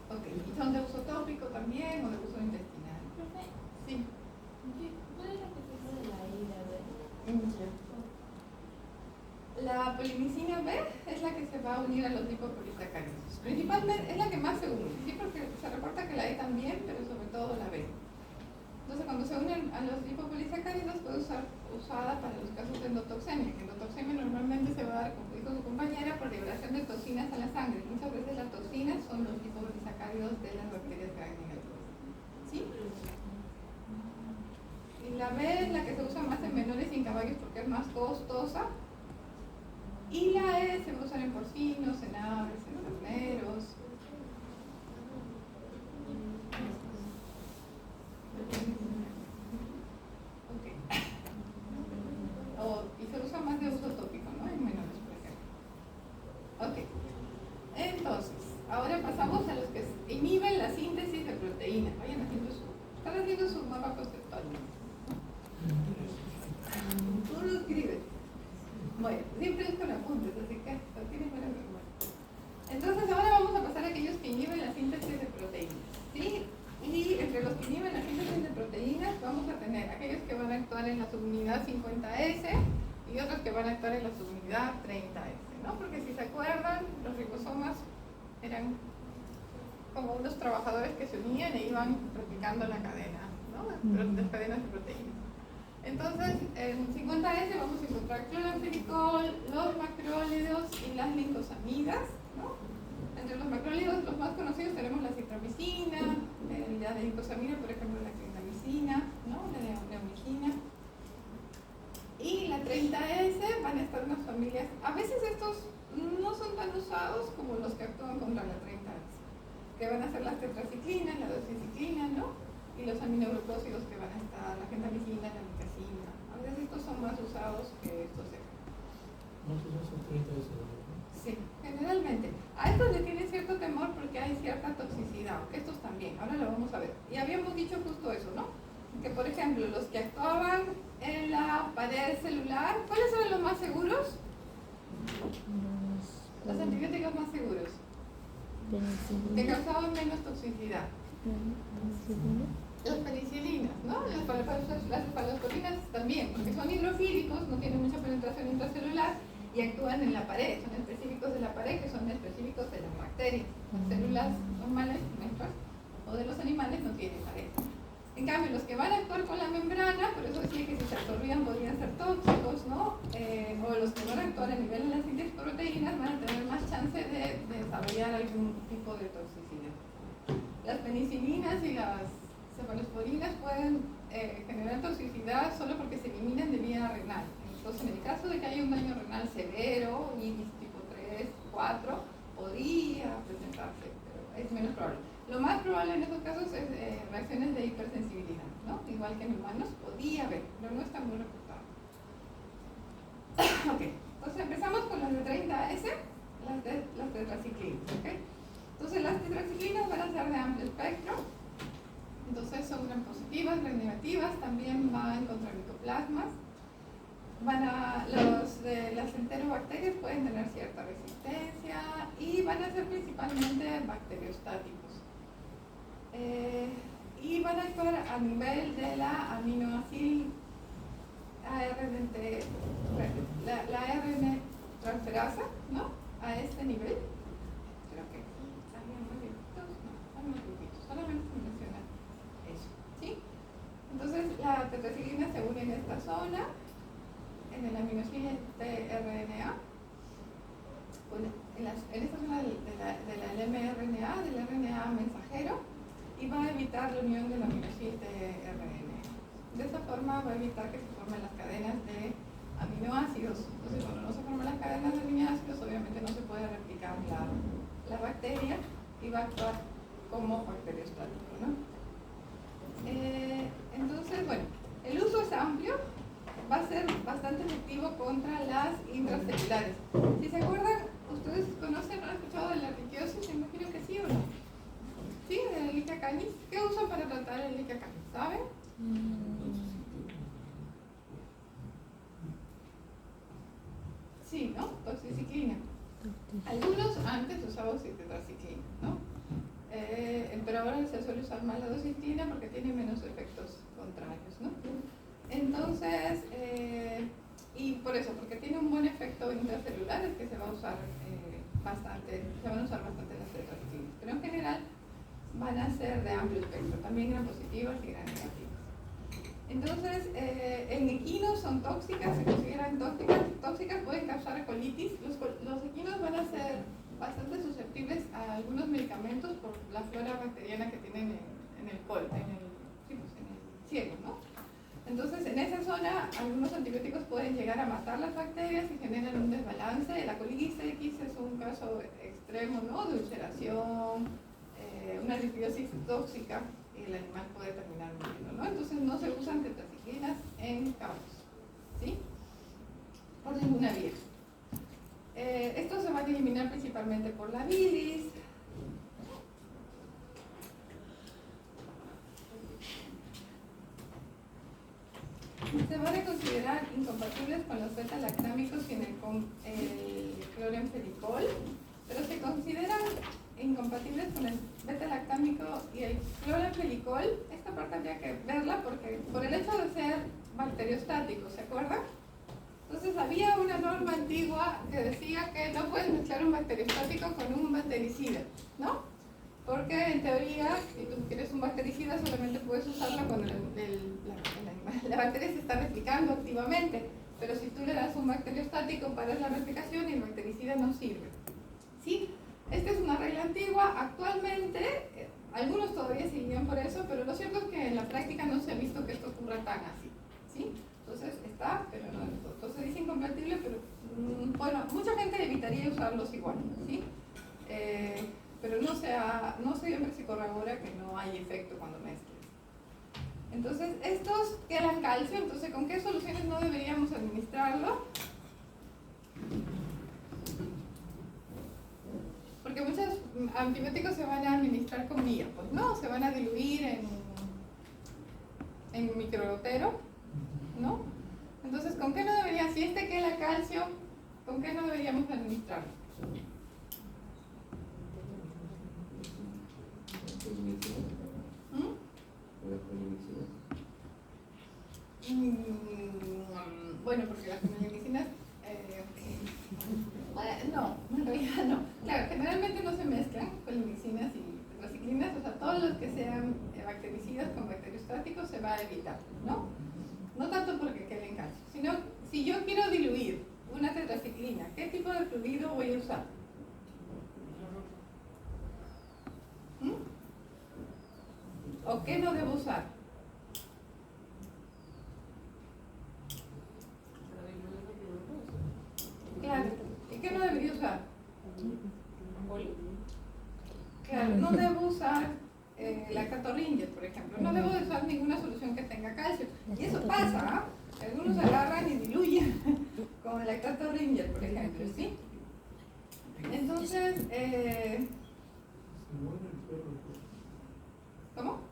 Ok. ¿Y son de uso tópico también o de uso intestinal? Sí. ¿Cuál es la que se usa de la I y la B? La polimicina B es la que se va a unir a los lipopolisacáridos. Principalmente es la que más se une, ¿sí? Porque se reporta que la E también, pero sobre todo la B. Entonces, cuando se unen a los lipopolisacáridos, puede ser usada para los casos de endotoxemia. Que endotoxemia normalmente se va a dar, como dijo su compañera, por liberación de toxinas a la sangre. Muchas veces las toxinas son los lipopolisacáridos de las bacterias gram negativas. ¿Sí? Y la B es la que se usa más en menores y en caballos porque es más costosa. Y la E se va a usar en porcinos, en aves, en terneros. Y se usa más de uso tópico, ¿no? En menores, por ejemplo. Ok. Entonces, ahora pasamos a los que inhiben la síntesis de proteína. Están haciendo su mapa conceptual. Tú lo escribes. Bueno, sí, siempre es con apuntes, así que lo tienes buena memoria. Entonces ahora vamos a pasar a aquellos que inhiben la síntesis de proteínas, ¿sí? Y entre los que inhiben la síntesis de proteínas vamos a tener aquellos que van a actuar en la subunidad 50S y otros que van a actuar en la subunidad 30S, ¿no? Porque si se acuerdan, los ribosomas eran como unos trabajadores que se unían e iban replicando la cadena, ¿no? Las cadenas de proteínas. Entonces, en 50S vamos a encontrar cloramfenicol, los macrólidos y las lincosamidas, ¿no? Entre los macrólidos, los más conocidos tenemos la citromicina, la de licosamina, por ejemplo, la clindamicina, ¿no? La neomicina. Y la 30S van a estar unas familias, a veces estos no son tan usados como los que actúan contra la 30S, que van a ser las tetraciclinas, la doxiciclina, ¿no? Y los aminoglucósidos que van a estar, la gentamicina, la micacina. A veces estos son más usados que estos de acá. ¿Cuántos son 30 de ese? Sí, generalmente. A estos le tienen cierto temor porque hay cierta toxicidad, aunque estos también, ahora lo vamos a ver. Y habíamos dicho justo eso, ¿no? Que por ejemplo, los que actuaban en la pared celular, ¿cuáles son los más seguros? Los antibióticos más seguros, que causaban menos toxicidad. Las penicilinas, ¿no? Las cefalosporinas también, porque son hidrofílicos, no tienen mucha penetración intracelular y actúan en la pared, son específicos de la pared, que son específicos de las bacterias. Las células normales, nuestras, o de los animales, no tienen pared. En cambio, los que van a actuar con la membrana, por eso decía que si se absorbían podrían ser tóxicos, ¿no? O los que van a actuar a nivel de las síntesis de proteínas van a tener más chance de desarrollar algún tipo de toxicidad. Las penicilinas y las cefalosporinas pueden generar toxicidad solo porque se eliminan de vía renal. Entonces, en el caso de que haya un daño renal severo, IBIS tipo 3, 4, podría presentarse, pero es menos probable. Lo más probable en estos casos es reacciones de hipersensibilidad, ¿no? Igual que en humanos podía haber, pero no está muy reportado. Ok, entonces empezamos con las de 30S, las tetraciclinas, ¿ok? Entonces las tetraciclinas van a ser de amplio espectro, entonces son gram positivas, gram negativas, también van contra micoplasmas. Los de las enterobacterias pueden tener cierta resistencia y van a ser principalmente bacteriostáticos. Y van a actuar a nivel de la aminoácido la ARN transferasa, ¿no? A este nivel. Creo que salían muy poquitos, no, están muy poquitos, solamente se menciona eso, ¿sí? Entonces la tetraciclina se une en esta zona, en el aminoácido tRNA, en esta zona del mRNA, del RNA mensajero, y va a evitar la unión del aminoácido tRNA. De esta forma va a evitar que se formen las cadenas de aminoácidos. Entonces, cuando no se forman las cadenas de aminoácidos, obviamente no se puede replicar la bacteria y va a actuar como bacteriostático, ¿no? Entonces, bueno, el uso es amplio, va a ser bastante efectivo contra las intracelulares. Si se acuerdan, ¿ustedes conocen o han escuchado de la erliquiosis? Imagino que sí o no. ¿Sí? ¿De la Ehrlichia canis? ¿Qué usan para tratar la Ehrlichia canis? ¿Saben? Sí, ¿no? Toxiciclina. Algunos antes usaban tetraciclina, ¿no? Pero ahora se suele usar más la doxiciclina porque tiene menos efectos contrarios, ¿no? Entonces, y por eso, porque tiene un buen efecto intracelular, es que se va a usar bastante, se van a usar bastante las tetraciclinas. Pero en general van a ser de amplio espectro, también gram positivas y gram negativas. Entonces, en equinos son tóxicas, se consideran tóxicas, pueden causar colitis. Los equinos van a ser bastante susceptibles a algunos medicamentos por la flora bacteriana que tienen en el colon, en el ciego, ¿no? Entonces, en esa zona, algunos antibióticos pueden llegar a matar las bacterias y generan un desbalance. La colitis X es un caso extremo, ¿no? De ulceración, una lipidosis tóxica, y el animal puede terminar muriendo, ¿no? Entonces, no se usan tetraciclinas en caballos, ¿sí? Por ninguna vía. Estos se van a eliminar principalmente por la bilis. Se van a considerar incompatibles con los beta-lactámicos y con el clorenfelicol, pero se consideran incompatibles con el beta-lactámico y el clorenfelicol. Esta parte habría que verla porque por el hecho de ser bacteriostático, ¿se acuerdan? Entonces había una norma antigua que decía que no puedes mezclar un bacteriostático con un bactericida, ¿no? Porque en teoría, si tú quieres un bactericida, solamente puedes usarlo cuando la bacteria se está replicando activamente. Pero si tú le das un bacteriostático para la replicación, el bactericida no sirve. ¿Sí? Esta es una regla antigua. Actualmente, algunos todavía siguen por eso, pero lo cierto es que en la práctica no se ha visto que esto ocurra tan así. ¿Sí? Entonces está, pero no del todo. Entonces dice incompatible, pero bueno, mucha gente evitaría usarlos igual. ¿Sí? Pero no siempre se corrobora que no hay efecto cuando mezclas. Entonces, estos quedan calcio, entonces, ¿con qué soluciones no deberíamos administrarlo? Porque muchos antibióticos se van a administrar con vía, pues no, se van a diluir en microgotero, ¿no? Entonces, ¿con qué no debería, si este queda calcio, con qué no deberíamos administrarlo? Bueno, porque las medicinas no, en realidad no. Claro, generalmente no se mezclan colimicinas y tetraciclinas, o sea, todos los que sean bactericidas con bacteriostáticos se va a evitar, ¿no? No tanto porque queden calcio, sino si yo quiero diluir una tetraciclina, ¿qué tipo de fluido voy a usar? ¿O qué no debo usar? Claro, ¿y qué no debería usar? Claro, no debo usar lactatorringier, por ejemplo. No debo de usar ninguna solución que tenga calcio. Y eso pasa, ¿ah? Algunos agarran y diluyen con el lactatorringier, por ejemplo, ¿sí? Entonces, ¿cómo?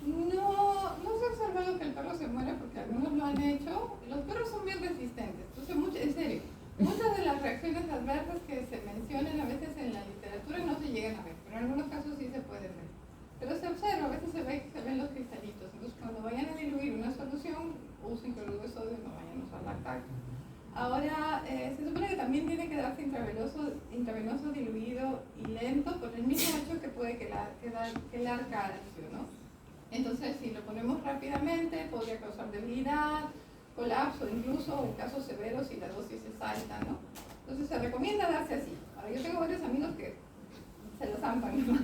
No se ha observado que el perro se muera porque algunos lo han hecho. Los perros son bien resistentes. Entonces, en serio, muchas de las reacciones adversas que se mencionan a veces en la literatura no se llegan a ver, pero en algunos casos sí se pueden ver. Pero se observa, a veces se ven los cristalitos. Entonces, cuando vayan a diluir una solución, usen cloruro de sodio, no vayan a usar lactato. Ahora, se supone que también tiene que darse intravenoso diluido y lento por el mismo hecho que puede quedar calcio, ¿no? Entonces, si lo ponemos rápidamente, podría causar debilidad, colapso, incluso en casos severos si la dosis es alta, ¿no? Entonces, se recomienda darse así. Ahora, yo tengo varios amigos que se lo zampan más,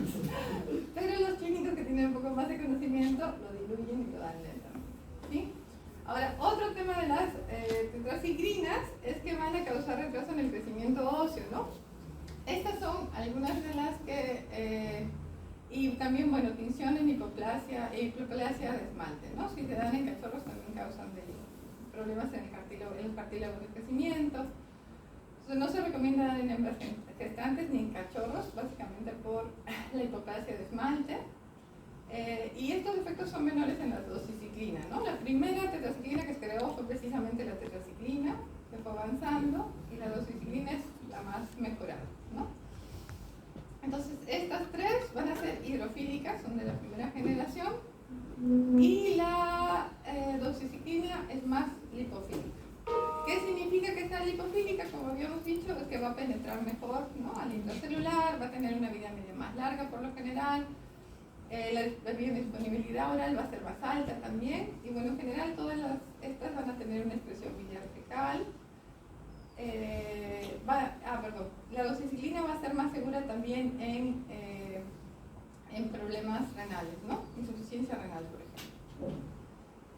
pero los clínicos que tienen un poco más de conocimiento lo diluyen y lo dan lentamente, ¿sí? Ahora, otro tema de las tetraciclinas es que van a causar retraso en el crecimiento óseo, ¿no? Estas son algunas de las que, y también, bueno, tinción en hipoplasia de esmalte, ¿no? Si se dan en cachorros también causan problemas en el cartílago de crecimiento. Entonces, no se recomienda dar en hembras gestantes ni en cachorros, básicamente por la hipoplasia de esmalte. Y estos efectos son menores en la doxiciclina, ¿no? La primera tetraciclina que se creó fue precisamente la tetraciclina, que fue avanzando, y la doxiciclina es la más mejorada, ¿no? Entonces, estas tres van a ser hidrofílicas, son de la primera generación, y la doxiciclina es más lipofílica. ¿Qué significa que sea lipofílica? Como habíamos dicho, es que va a penetrar mejor, ¿no?, al intracelular, va a tener una vida media más larga por lo general. La biodisponibilidad oral va a ser más alta también, y bueno, en general todas estas van a tener una expresión biliar fecal. La doxiciclina va a ser más segura también en problemas renales, ¿no? Insuficiencia renal, por ejemplo.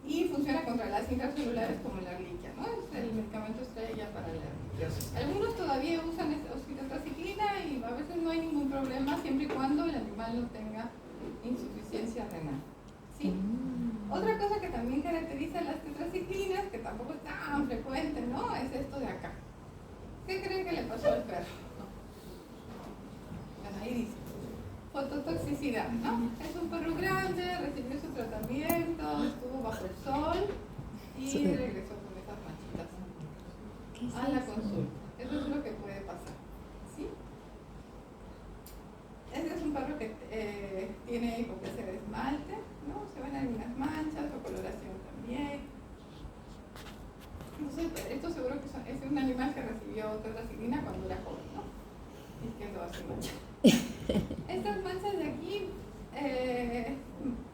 Y funciona contra las intracelulares como la glicia, ¿no? Es el medicamento estrella para la herpes. Algunos todavía usan tetraciclina y a veces no hay ningún problema siempre y cuando el animal no tenga insuficiencia renal, ¿sí? Otra cosa que también caracteriza las tetraciclinas, que tampoco es tan frecuente, ¿no?, es esto de acá. ¿Qué creen que le pasó al perro? Bueno, ahí dice fototoxicidad, ¿no? Es un perro grande, recibió su tratamiento, estuvo bajo el sol y Sí. regresó con esas manchitas ¿Qué es a la eso? consulta. Eso es lo que puede pasar. ¿Sí? Este es un perro que tiene hipoplasia de esmalte, ¿no? Se ven algunas manchas o coloración también. Entonces, esto seguro que es un animal que recibió tetracyclina cuando era joven, ¿no? Y quedó así manchado. Estas manchas de aquí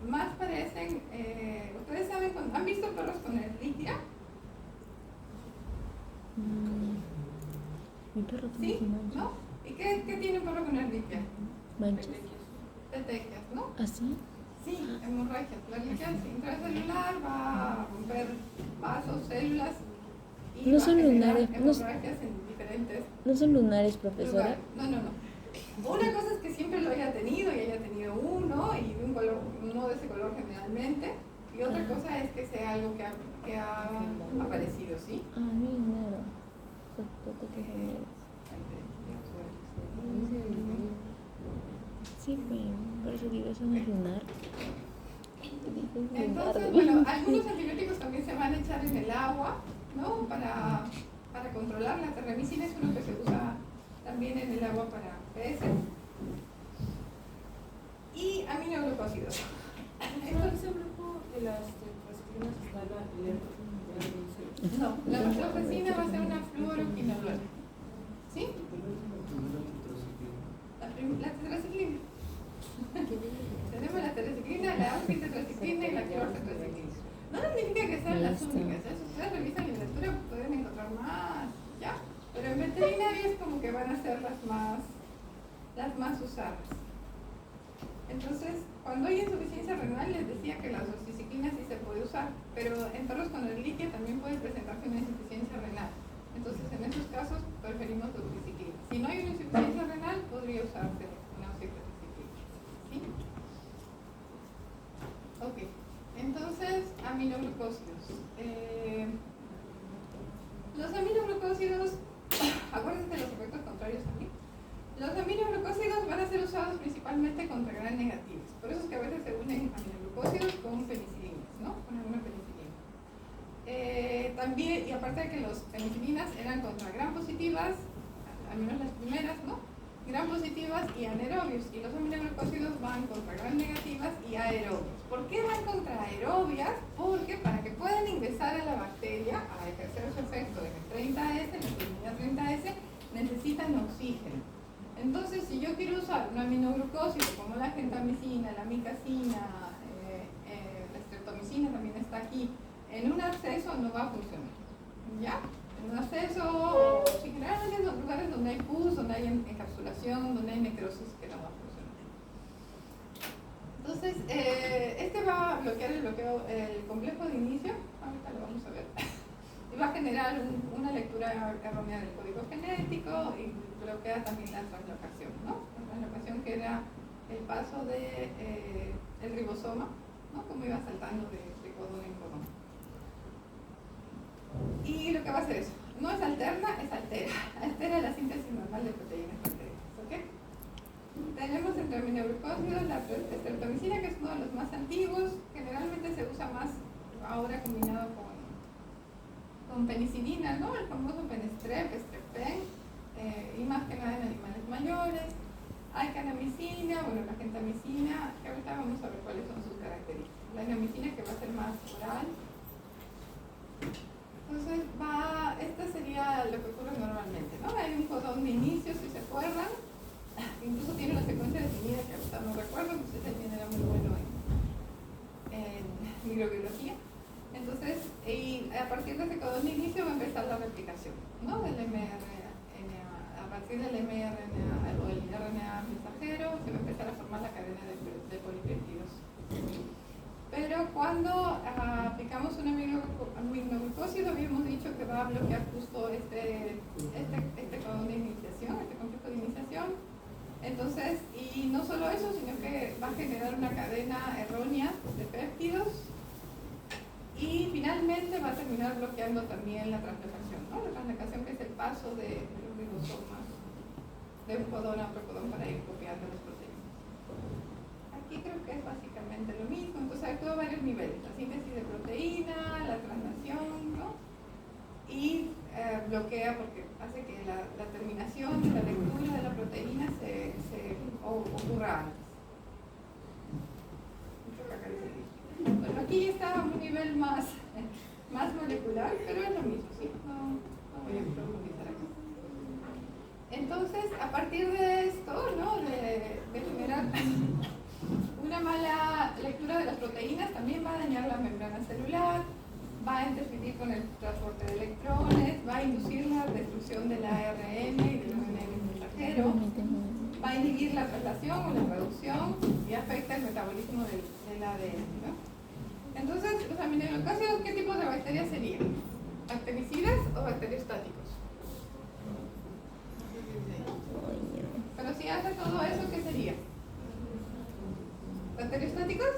más parecen, ustedes saben, ¿han visto perros con ehrlichia? Mi perro ¿Sí? tiene manchas. ¿No? ¿Y qué tiene un perro con ehrlichia? Manchas. Petequias, ¿no? ¿Así? Sí, hemorragias. La ehrlichia intracelular va a romper vasos, células y No va son a generar lunares, no- hemorragias en diferentes ¿No son lunares, profesora? lugares. No. Una cosa es que siempre lo haya tenido y haya tenido uno y de un color, no de ese color generalmente, y otra cosa es que sea algo que ha aparecido, ¿sí? Ah, mira. Sí, pues, por eso digo, eso no es lunar. Entonces, bueno, algunos antibióticos también se van a echar en el agua, ¿no? Para controlar. La terramicina es uno que se usa también en el agua para peces. Y aminoglucósidos. ¿En ese grupo de las tetracyclinas está la No, la vancomicina va a ser una fluoroquinolona. ¿Sí? La tetracyclina. Tenemos la tetracyclina, la anfitetracyclina y la clortetracyclina. No significa que sean las únicas, ¿eh? Si ustedes revisan la literatura pueden encontrar más, ¿ya? Pero en veterinaria es como que van a ser las más usadas. Entonces, cuando hay insuficiencia renal, les decía que la doxiciclina sí se puede usar, pero en perros con ehrlichia también puede presentarse una insuficiencia renal. Entonces, en esos casos, preferimos doxiciclina. Si no hay una insuficiencia renal, podría usarse una oxytetracyclina. ¿Sí? Ok. Entonces, aminoglucósidos. Los aminoglucósidos, acuérdense de los efectos contrarios también. Los aminoglucósidos van a ser usados principalmente contra gran negativas. Por eso es que a veces se unen aminoglucósidos con penicilinas, ¿no? Con alguna penicilina. También, y aparte de que los penicilinas eran contra gram positivas, al menos las primeras, ¿no? Gram positivas y anaerobios. Y los aminoglucósidos van contra gram negativas y aerobios. ¿Por qué van contra aerobias? Porque para que puedan ingresar a la bacteria a ejercer su efecto en el 30S, en la proteína 30S, necesitan oxígeno. Entonces, si yo quiero usar un aminoglucósido como la gentamicina, la amicacina, la streptomicina también está aquí, en un absceso no va a funcionar. ¿Ya? En un absceso, o si generalmente en los lugares donde hay pus, donde hay encapsulación, donde hay necrosis, que no va a funcionar. Entonces, este va a bloquear el complejo de inicio, ahorita lo vamos a ver. Y va a generar una lectura errónea del código genético y bloquea también la translocación, ¿no? La translocación que era el paso de el ribosoma, ¿no? Como iba saltando de codón en codón. Y lo que va a hacer eso, no es alterna, es altera la síntesis normal de proteínas bacterianas, ¿ok? Tenemos entre aminoglucósidos la streptomicina, que es uno de los más antiguos, generalmente se usa más ahora combinado con penicilina, ¿no? El famoso penestrep, strepten, y más que nada en animales mayores. Hay canamicina, bueno, la gentamicina, que ahorita vamos a ver cuáles son sus características. La gentamicina que va a ser más oral. Entonces esta sería lo que ocurre normalmente, ¿no? Hay un codón de inicio, si se acuerdan, incluso tiene una secuencia definida que ahorita no recuerdo, entonces también era muy bueno en microbiología. Entonces, y a partir de ese codón de inicio va a empezar la replicación, ¿no? Del mRNA. A partir del mRNA o del RNA mensajero se va a empezar a formar la cadena de polipéptidos. Pero cuando aplicamos un aminoglucósido, habíamos dicho que va a bloquear justo este codón de iniciación, este complejo de iniciación. Entonces, y no solo eso, sino que va a generar una cadena errónea de péptidos. Y finalmente va a terminar bloqueando también la translocación, ¿no? La translocación, que es el paso de los ribosomas de un codón a otro codón para ir copiando las proteínas. aquí creo que es básicamente lo mismo. Entonces actúa a varios niveles: la síntesis de proteína, la translación, ¿no? Y bloquea, porque hace que la terminación de la lectura de la proteína ocurra antes. Bueno, aquí está a un nivel más molecular, pero es lo mismo, ¿sí? No voy a profundizar aquí. Entonces, a partir de esto, ¿no? de generar una mala lectura de las proteínas, también va a dañar la membrana celular, va a interferir con el transporte de electrones, va a inducir la destrucción del ARN y del RNA mensajero, va a inhibir la traslación o la reducción y afecta el metabolismo del ADN, ¿no? Entonces, los aminoglucósidos, ¿qué tipo de bacterias serían? ¿Bactericidas o bacteriostáticos? Pero si hace todo eso, ¿qué sería? ¿Bacteriostáticos?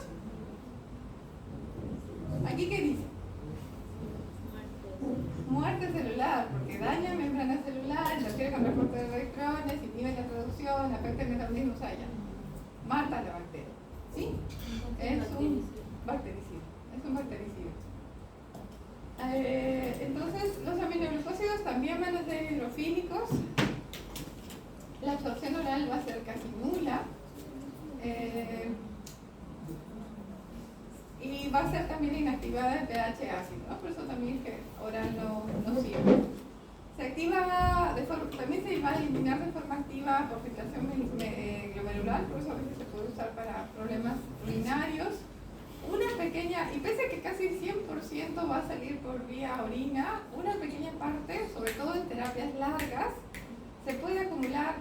¿Aquí qué dice? Muerte celular, porque daña membrana celular, interfiere con el transporte de electrones, inhibe la traducción, afecta el metabolismo, o sea, ya mata a la bacteria. ¿Sí? Es un bactericida. Es un bactericida. Entonces, los aminoglucósidos también van a ser hidrofílicos. La absorción oral va a ser casi nula. Y va a ser también inactivada el pH ácido, ¿no? Por eso también que oral no sirve. Se activa también se va a eliminar de forma activa por filtración glomerular, por eso a veces se puede usar para problemas urinarios. Una pequeña, y pese a que casi 100% va a salir por vía orina, una pequeña parte, sobre todo en terapias largas, se puede acumular,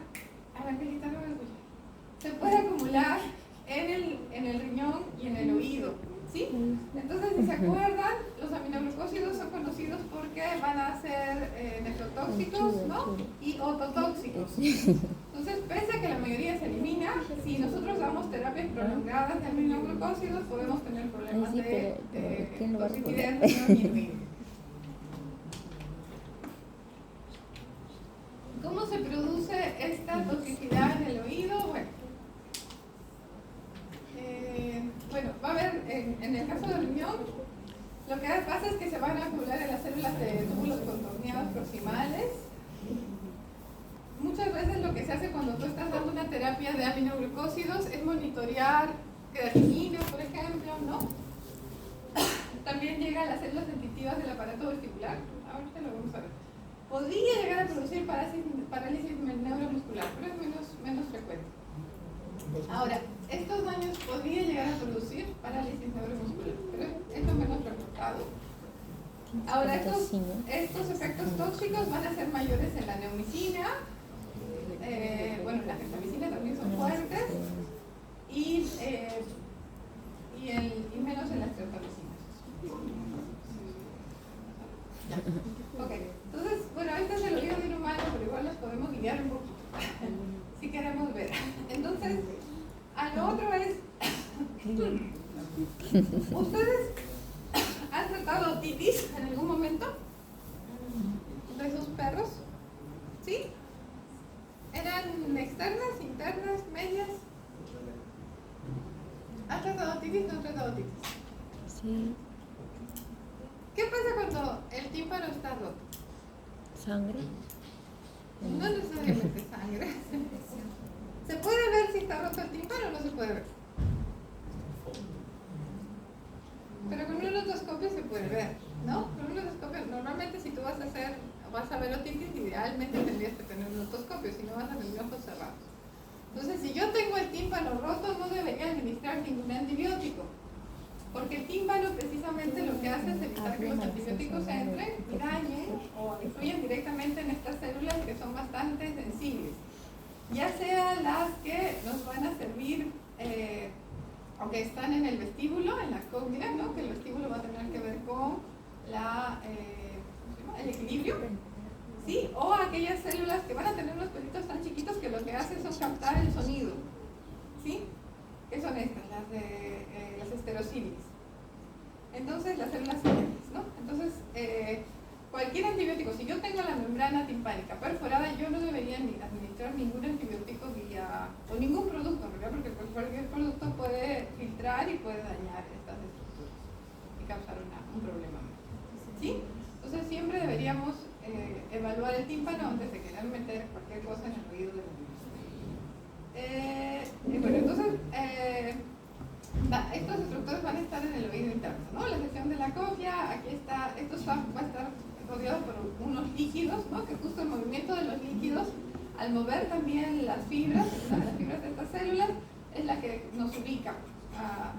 se puede acumular en el riñón y en el oído, ¿sí? Entonces, si se acuerdan, los aminoglucósidos son conocidos porque van a ser nefrotóxicos, ¿no? Y ototóxicos. Entonces, pese a que la mayoría se elimina, si nosotros damos terapias prolongadas de aminoglucósidos, podemos tener problemas de toxicidad en riñón y oído. ¿Cómo se produce esta toxicidad en el oído? Bueno, va a haber, en el caso del riñón, lo que pasa es que se van a acumular en las células de túbulos contorneados proximales. Muchas veces lo que se hace cuando tú estás dando una terapia de aminoglucósidos es monitorear creatinina, por ejemplo, ¿no? También llega a las células sensitivas del aparato vestibular. Ahorita lo vamos a ver. Podría llegar a producir parálisis neuromuscular, pero es menos frecuente. Ahora, estos daños podrían llegar a producir parálisis neuromuscular, pero es lo menos reportado. Ahora, estos efectos tóxicos van a ser mayores en la neomicina, la gentamicina también son fuertes, y menos en las streptomicinas. Ok, entonces, este es el oído de un humano, pero igual los podemos guiar un poquito, si queremos ver. Entonces, lo otro es, ¿ustedes han tratado otitis en algún momento de sus perros? ¿Sí? ¿Eran externas, internas, medias? ¿Han tratado otitis o no han tratado otitis? Sí. ¿Qué pasa cuando el tímpano está roto? ¿Sangre? No necesariamente sangre. ¿Se puede ver si está roto el tímpano o no se puede ver? Pero con un otoscopio se puede ver, ¿no? Con un otoscopio, normalmente si tú vas a ver otitis, idealmente tendrías que tener un otoscopio, si no vas a tener ojos cerrados. Entonces, si yo tengo el tímpano roto, no debería administrar ningún antibiótico, porque el tímpano precisamente lo que hace es evitar que los antibióticos entren y dañen o influyen directamente en estas células que son bastante sensibles, ya sean las que nos van a servir o que están en el vestíbulo, en la cógnita, ¿no? Que el vestíbulo va a tener que ver con el equilibrio, ¿sí? O aquellas células que van a tener unos pelitos tan chiquitos que lo que hacen son captar el sonido, ¿sí? ¿Qué son estas? las esterocilis. Entonces, las células siguientes, ¿no? Entonces, cualquier antibiótico, si yo tengo la membrana timpánica perforada, yo no debería ni administrar ningún antibiótico o ningún producto, ¿verdad? Porque cualquier producto puede filtrar y puede dañar estas estructuras y causar un problema más. ¿Sí? Entonces siempre deberíamos evaluar el tímpano antes de querer meter cualquier cosa en el oído del niño. Bueno, entonces estos estructores van a estar en el oído interno, ¿no? La sección de la cóclea, aquí está, va a estar rodeado por unos líquidos, ¿no? Que justo el movimiento de los líquidos, al mover también las fibras de estas células, es la que nos ubica,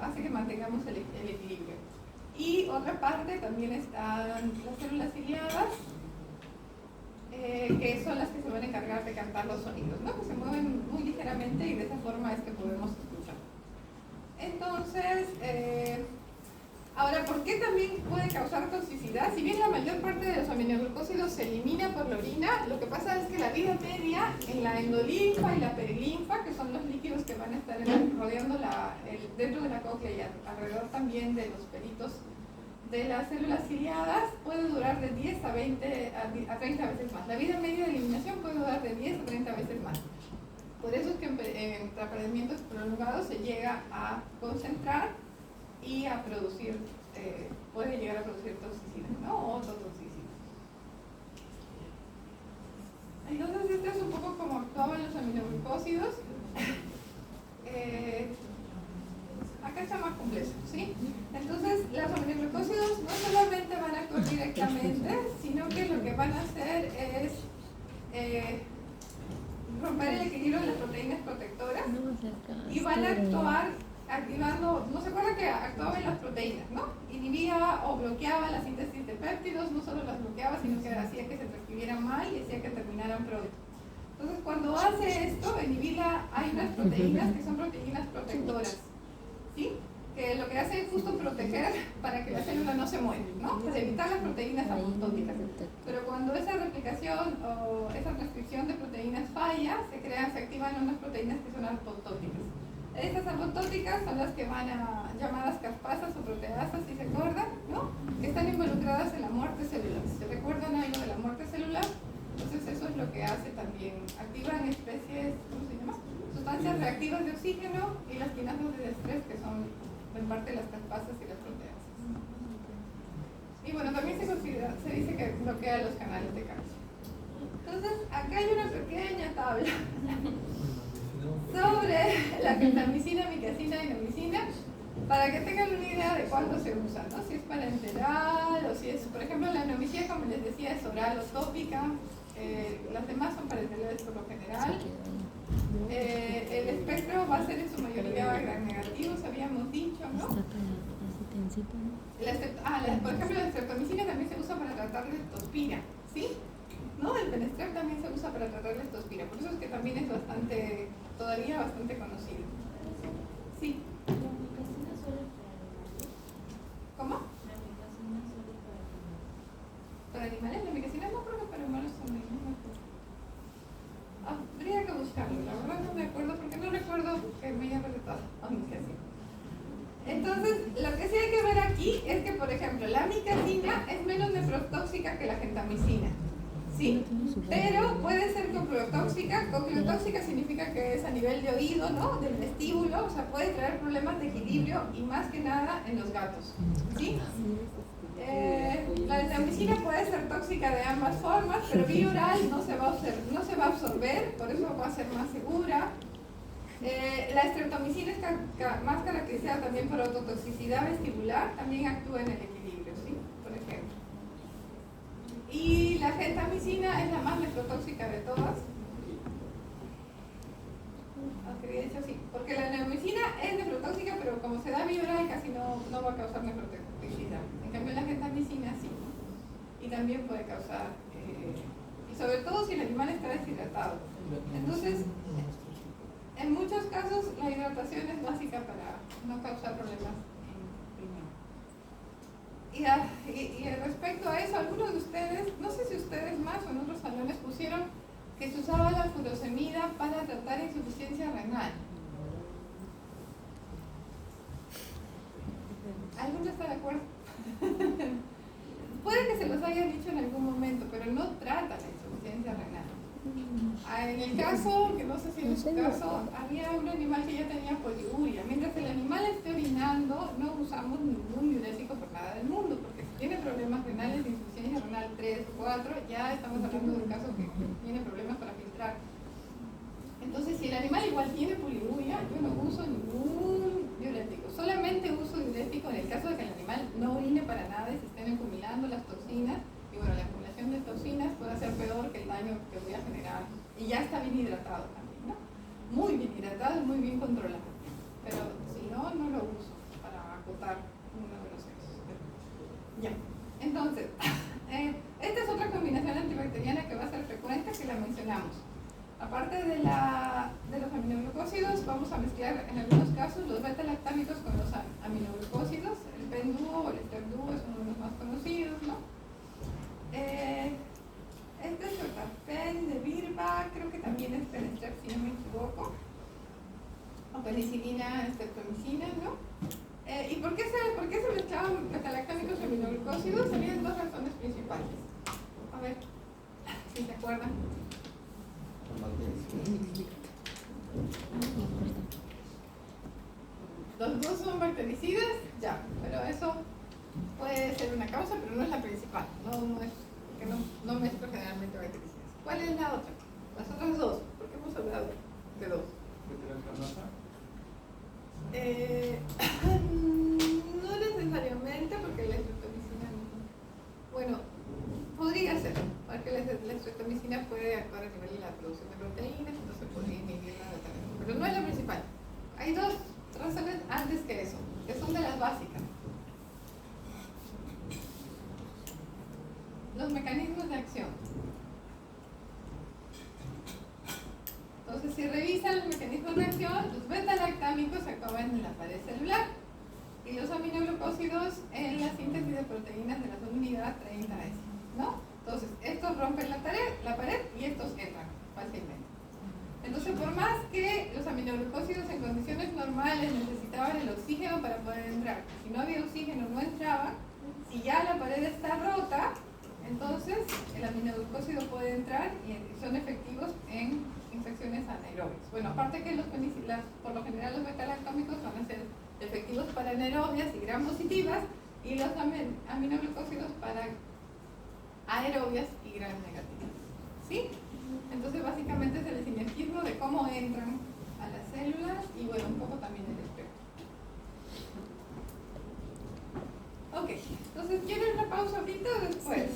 hace que mantengamos el equilibrio. Y otra parte también están las células ciliadas, que son las que se van a encargar de captar los sonidos, ¿no? Que se mueven muy ligeramente y de esa forma es que podemos escuchar. Entonces, ahora, ¿por qué también puede causar toxicidad? Si bien la mayor parte de los aminoglucósidos se elimina por la orina, lo que pasa es que la vida media en la endolinfa y la perilinfa, que son los líquidos que van a estar rodeando dentro de la cóclea y alrededor también de los peritos de las células ciliadas, puede durar de 10 a 20 a 30 veces más. La vida media de eliminación puede durar de 10 a 30 veces más. Por eso es que en tratamientos prolongados se llega a concentrar y a producir, puede llegar a producir toxicidad, ¿no? O ototoxicidad. Entonces, este es un poco como actuaban los aminoglucósidos. Acá está más complejo, ¿sí? Entonces, los aminoglucósidos no solamente van a actuar directamente, sino que lo que van a hacer es romper el equilibrio de las proteínas protectoras y van a actuar activando, ¿no se acuerdan que actuaba en las proteínas, ¿no? Inhibía o bloqueaba la síntesis de péptidos, no solo las bloqueaba, sino que hacía que se transcribieran mal y hacía que terminaran pronto. Entonces, cuando hace esto, hay unas proteínas que son proteínas protectoras, ¿sí? Que lo que hace es justo proteger para que la célula no se muera, ¿no? Para evitar las proteínas apoptóticas. Pero cuando esa replicación o esa transcripción de proteínas falla, se activan unas proteínas que son apoptóticas. Estas apoptóticas son las que van llamadas caspasas o proteasas, si se acuerdan, ¿no? Que están involucradas en la muerte celular. ¿Se recuerdan algo de la muerte celular? Entonces eso es lo que hace también. Activan especies, ¿cómo se llama? Sustancias reactivas de oxígeno y las quinasas de estrés, que son en parte las caspasas y las proteasas. Y bueno, también se dice que bloquea los canales de calcio. Entonces, acá hay una pequeña tabla sobre la gentamicina, micacina y neomicina, para que tengan una idea de cuándo se usa, ¿no? Si es parenteral o si es, por ejemplo, la neomicina, como les decía, es oral o tópica. Las demás son parenterales por lo general. El espectro va a ser en su mayoría gran negativo, habíamos dicho, ¿no? Por ejemplo, la streptomicina también se usa para tratar leptospira, ¿sí? ¿No? El fenestrep también se usa para tratar leptospira, por eso es que también es todavía bastante conocido. Sí. ¿La micacina solo para animales? ¿Cómo? La micacina solo para animales. ¿Para animales? La micacina no, creo que para humanos también, no me acuerdo. Habría que buscarlo, la verdad no me acuerdo porque no recuerdo que me haya recetado micacina. Entonces, lo que sí hay que ver aquí es que, por ejemplo, la micacina es menos nefrotóxica que la gentamicina, ¿sí? Pero puede ser cocleotóxica. Cocleotóxica significa que es a nivel de oído, ¿no? Del vestíbulo, o sea, puede traer problemas de equilibrio y más que nada en los gatos, ¿sí? La gentamicina puede ser tóxica de ambas formas, pero vía oral no se va a absorber, por eso va a ser más segura. La streptomicina es más caracterizada también por autotoxicidad vestibular, también actúa en el equilibrio, ¿sí? Por ejemplo. Y la gentamicina es la más nefrotóxica de todas. Aunque de hecho sí, porque la neomicina es nefrotóxica, pero como se da vía oral casi no va a causar nefrotoxicidad. En cambio la gentamicina sí. Y también puede causar, y sobre todo si el animal está deshidratado. Entonces, en muchos casos la hidratación es básica para no causar problemas en riñón. Y respecto a eso, algunos de ustedes, no sé si ustedes más o en otros salones pusieron que se usaba la furosemida para tratar insuficiencia renal. ¿Alguno está de acuerdo? Puede que se los haya dicho en algún momento. caso, que no sé si en su caso, había un animal que ya tenía poliuria. Mientras el animal esté orinando, no usamos ningún diurético por nada del mundo, porque si tiene problemas renales de insuficiencia renal 3 o 4, ya estamos hablando de un caso que tiene problemas para filtrar. Entonces, si el animal igual tiene poliuria, yo no uso ningún diurético. Solamente uso diurético en el caso de que el animal no orine para nada y se estén acumulando las toxinas. Y bueno, la acumulación de toxinas puede ser peor que el daño que voy a generar. Y ya está bien hidratado también, ¿no? Muy bien hidratado y muy bien controlado. Pero si no, no lo uso para acotar uno de los sexos. Ya. Entonces, esta es otra combinación antibacteriana que va a ser frecuente, que la mencionamos. Aparte de los aminoglucósidos, vamos a mezclar en algunos casos los beta-lactámicos con los aminoglucósidos. El PEN-dúo o el ester-dúo es uno de los más conocidos, ¿no? Este es el de Birba, creo que también es Penestrep, si no me equivoco. O penicilina, streptomicina, ¿no? ¿Y por qué se mezclaban beta-lactámicos y aminoglucósidos? Habían dos razones principales. A ver, si se acuerdan. Los dos son bactericidas, ya, pero eso puede ser una causa, pero no es la principal. No mezclo generalmente bactericidas. ¿Cuál es la otra? Las otras dos, porque hemos hablado de dos. No necesariamente, porque la streptomicina no. Bueno, podría ser, porque la streptomicina puede actuar a nivel de la producción de proteínas, entonces podría inhibirla de tal manera. Pero no es la principal. Hay dos razones antes que eso, que son de las básicas. Los mecanismos de acción. Entonces, si revisan los mecanismos de acción, los beta-lactámicos actúan en la pared celular y los aminoglucósidos en la síntesis de proteínas de la subunidad 30S, ¿no? Entonces, estos rompen la pared y estos entran fácilmente. Entonces, por más que los aminoglucósidos en condiciones normales necesitaban el oxígeno para poder entrar, si no había oxígeno no entraban, si ya la pared está rota, entonces el aminoglucósido puede entrar y son efectivos en infecciones anaerobias. Bueno, aparte que por lo general los beta-lactámicos van a ser efectivos para anaerobias y gram positivas y los aminoglucósidos para aerobias y gram negativas. ¿Sí? Entonces básicamente es el sinergismo de cómo entran a las células y bueno, un poco también el espectro. Ok, entonces ¿quieren una pausa ahorita o después?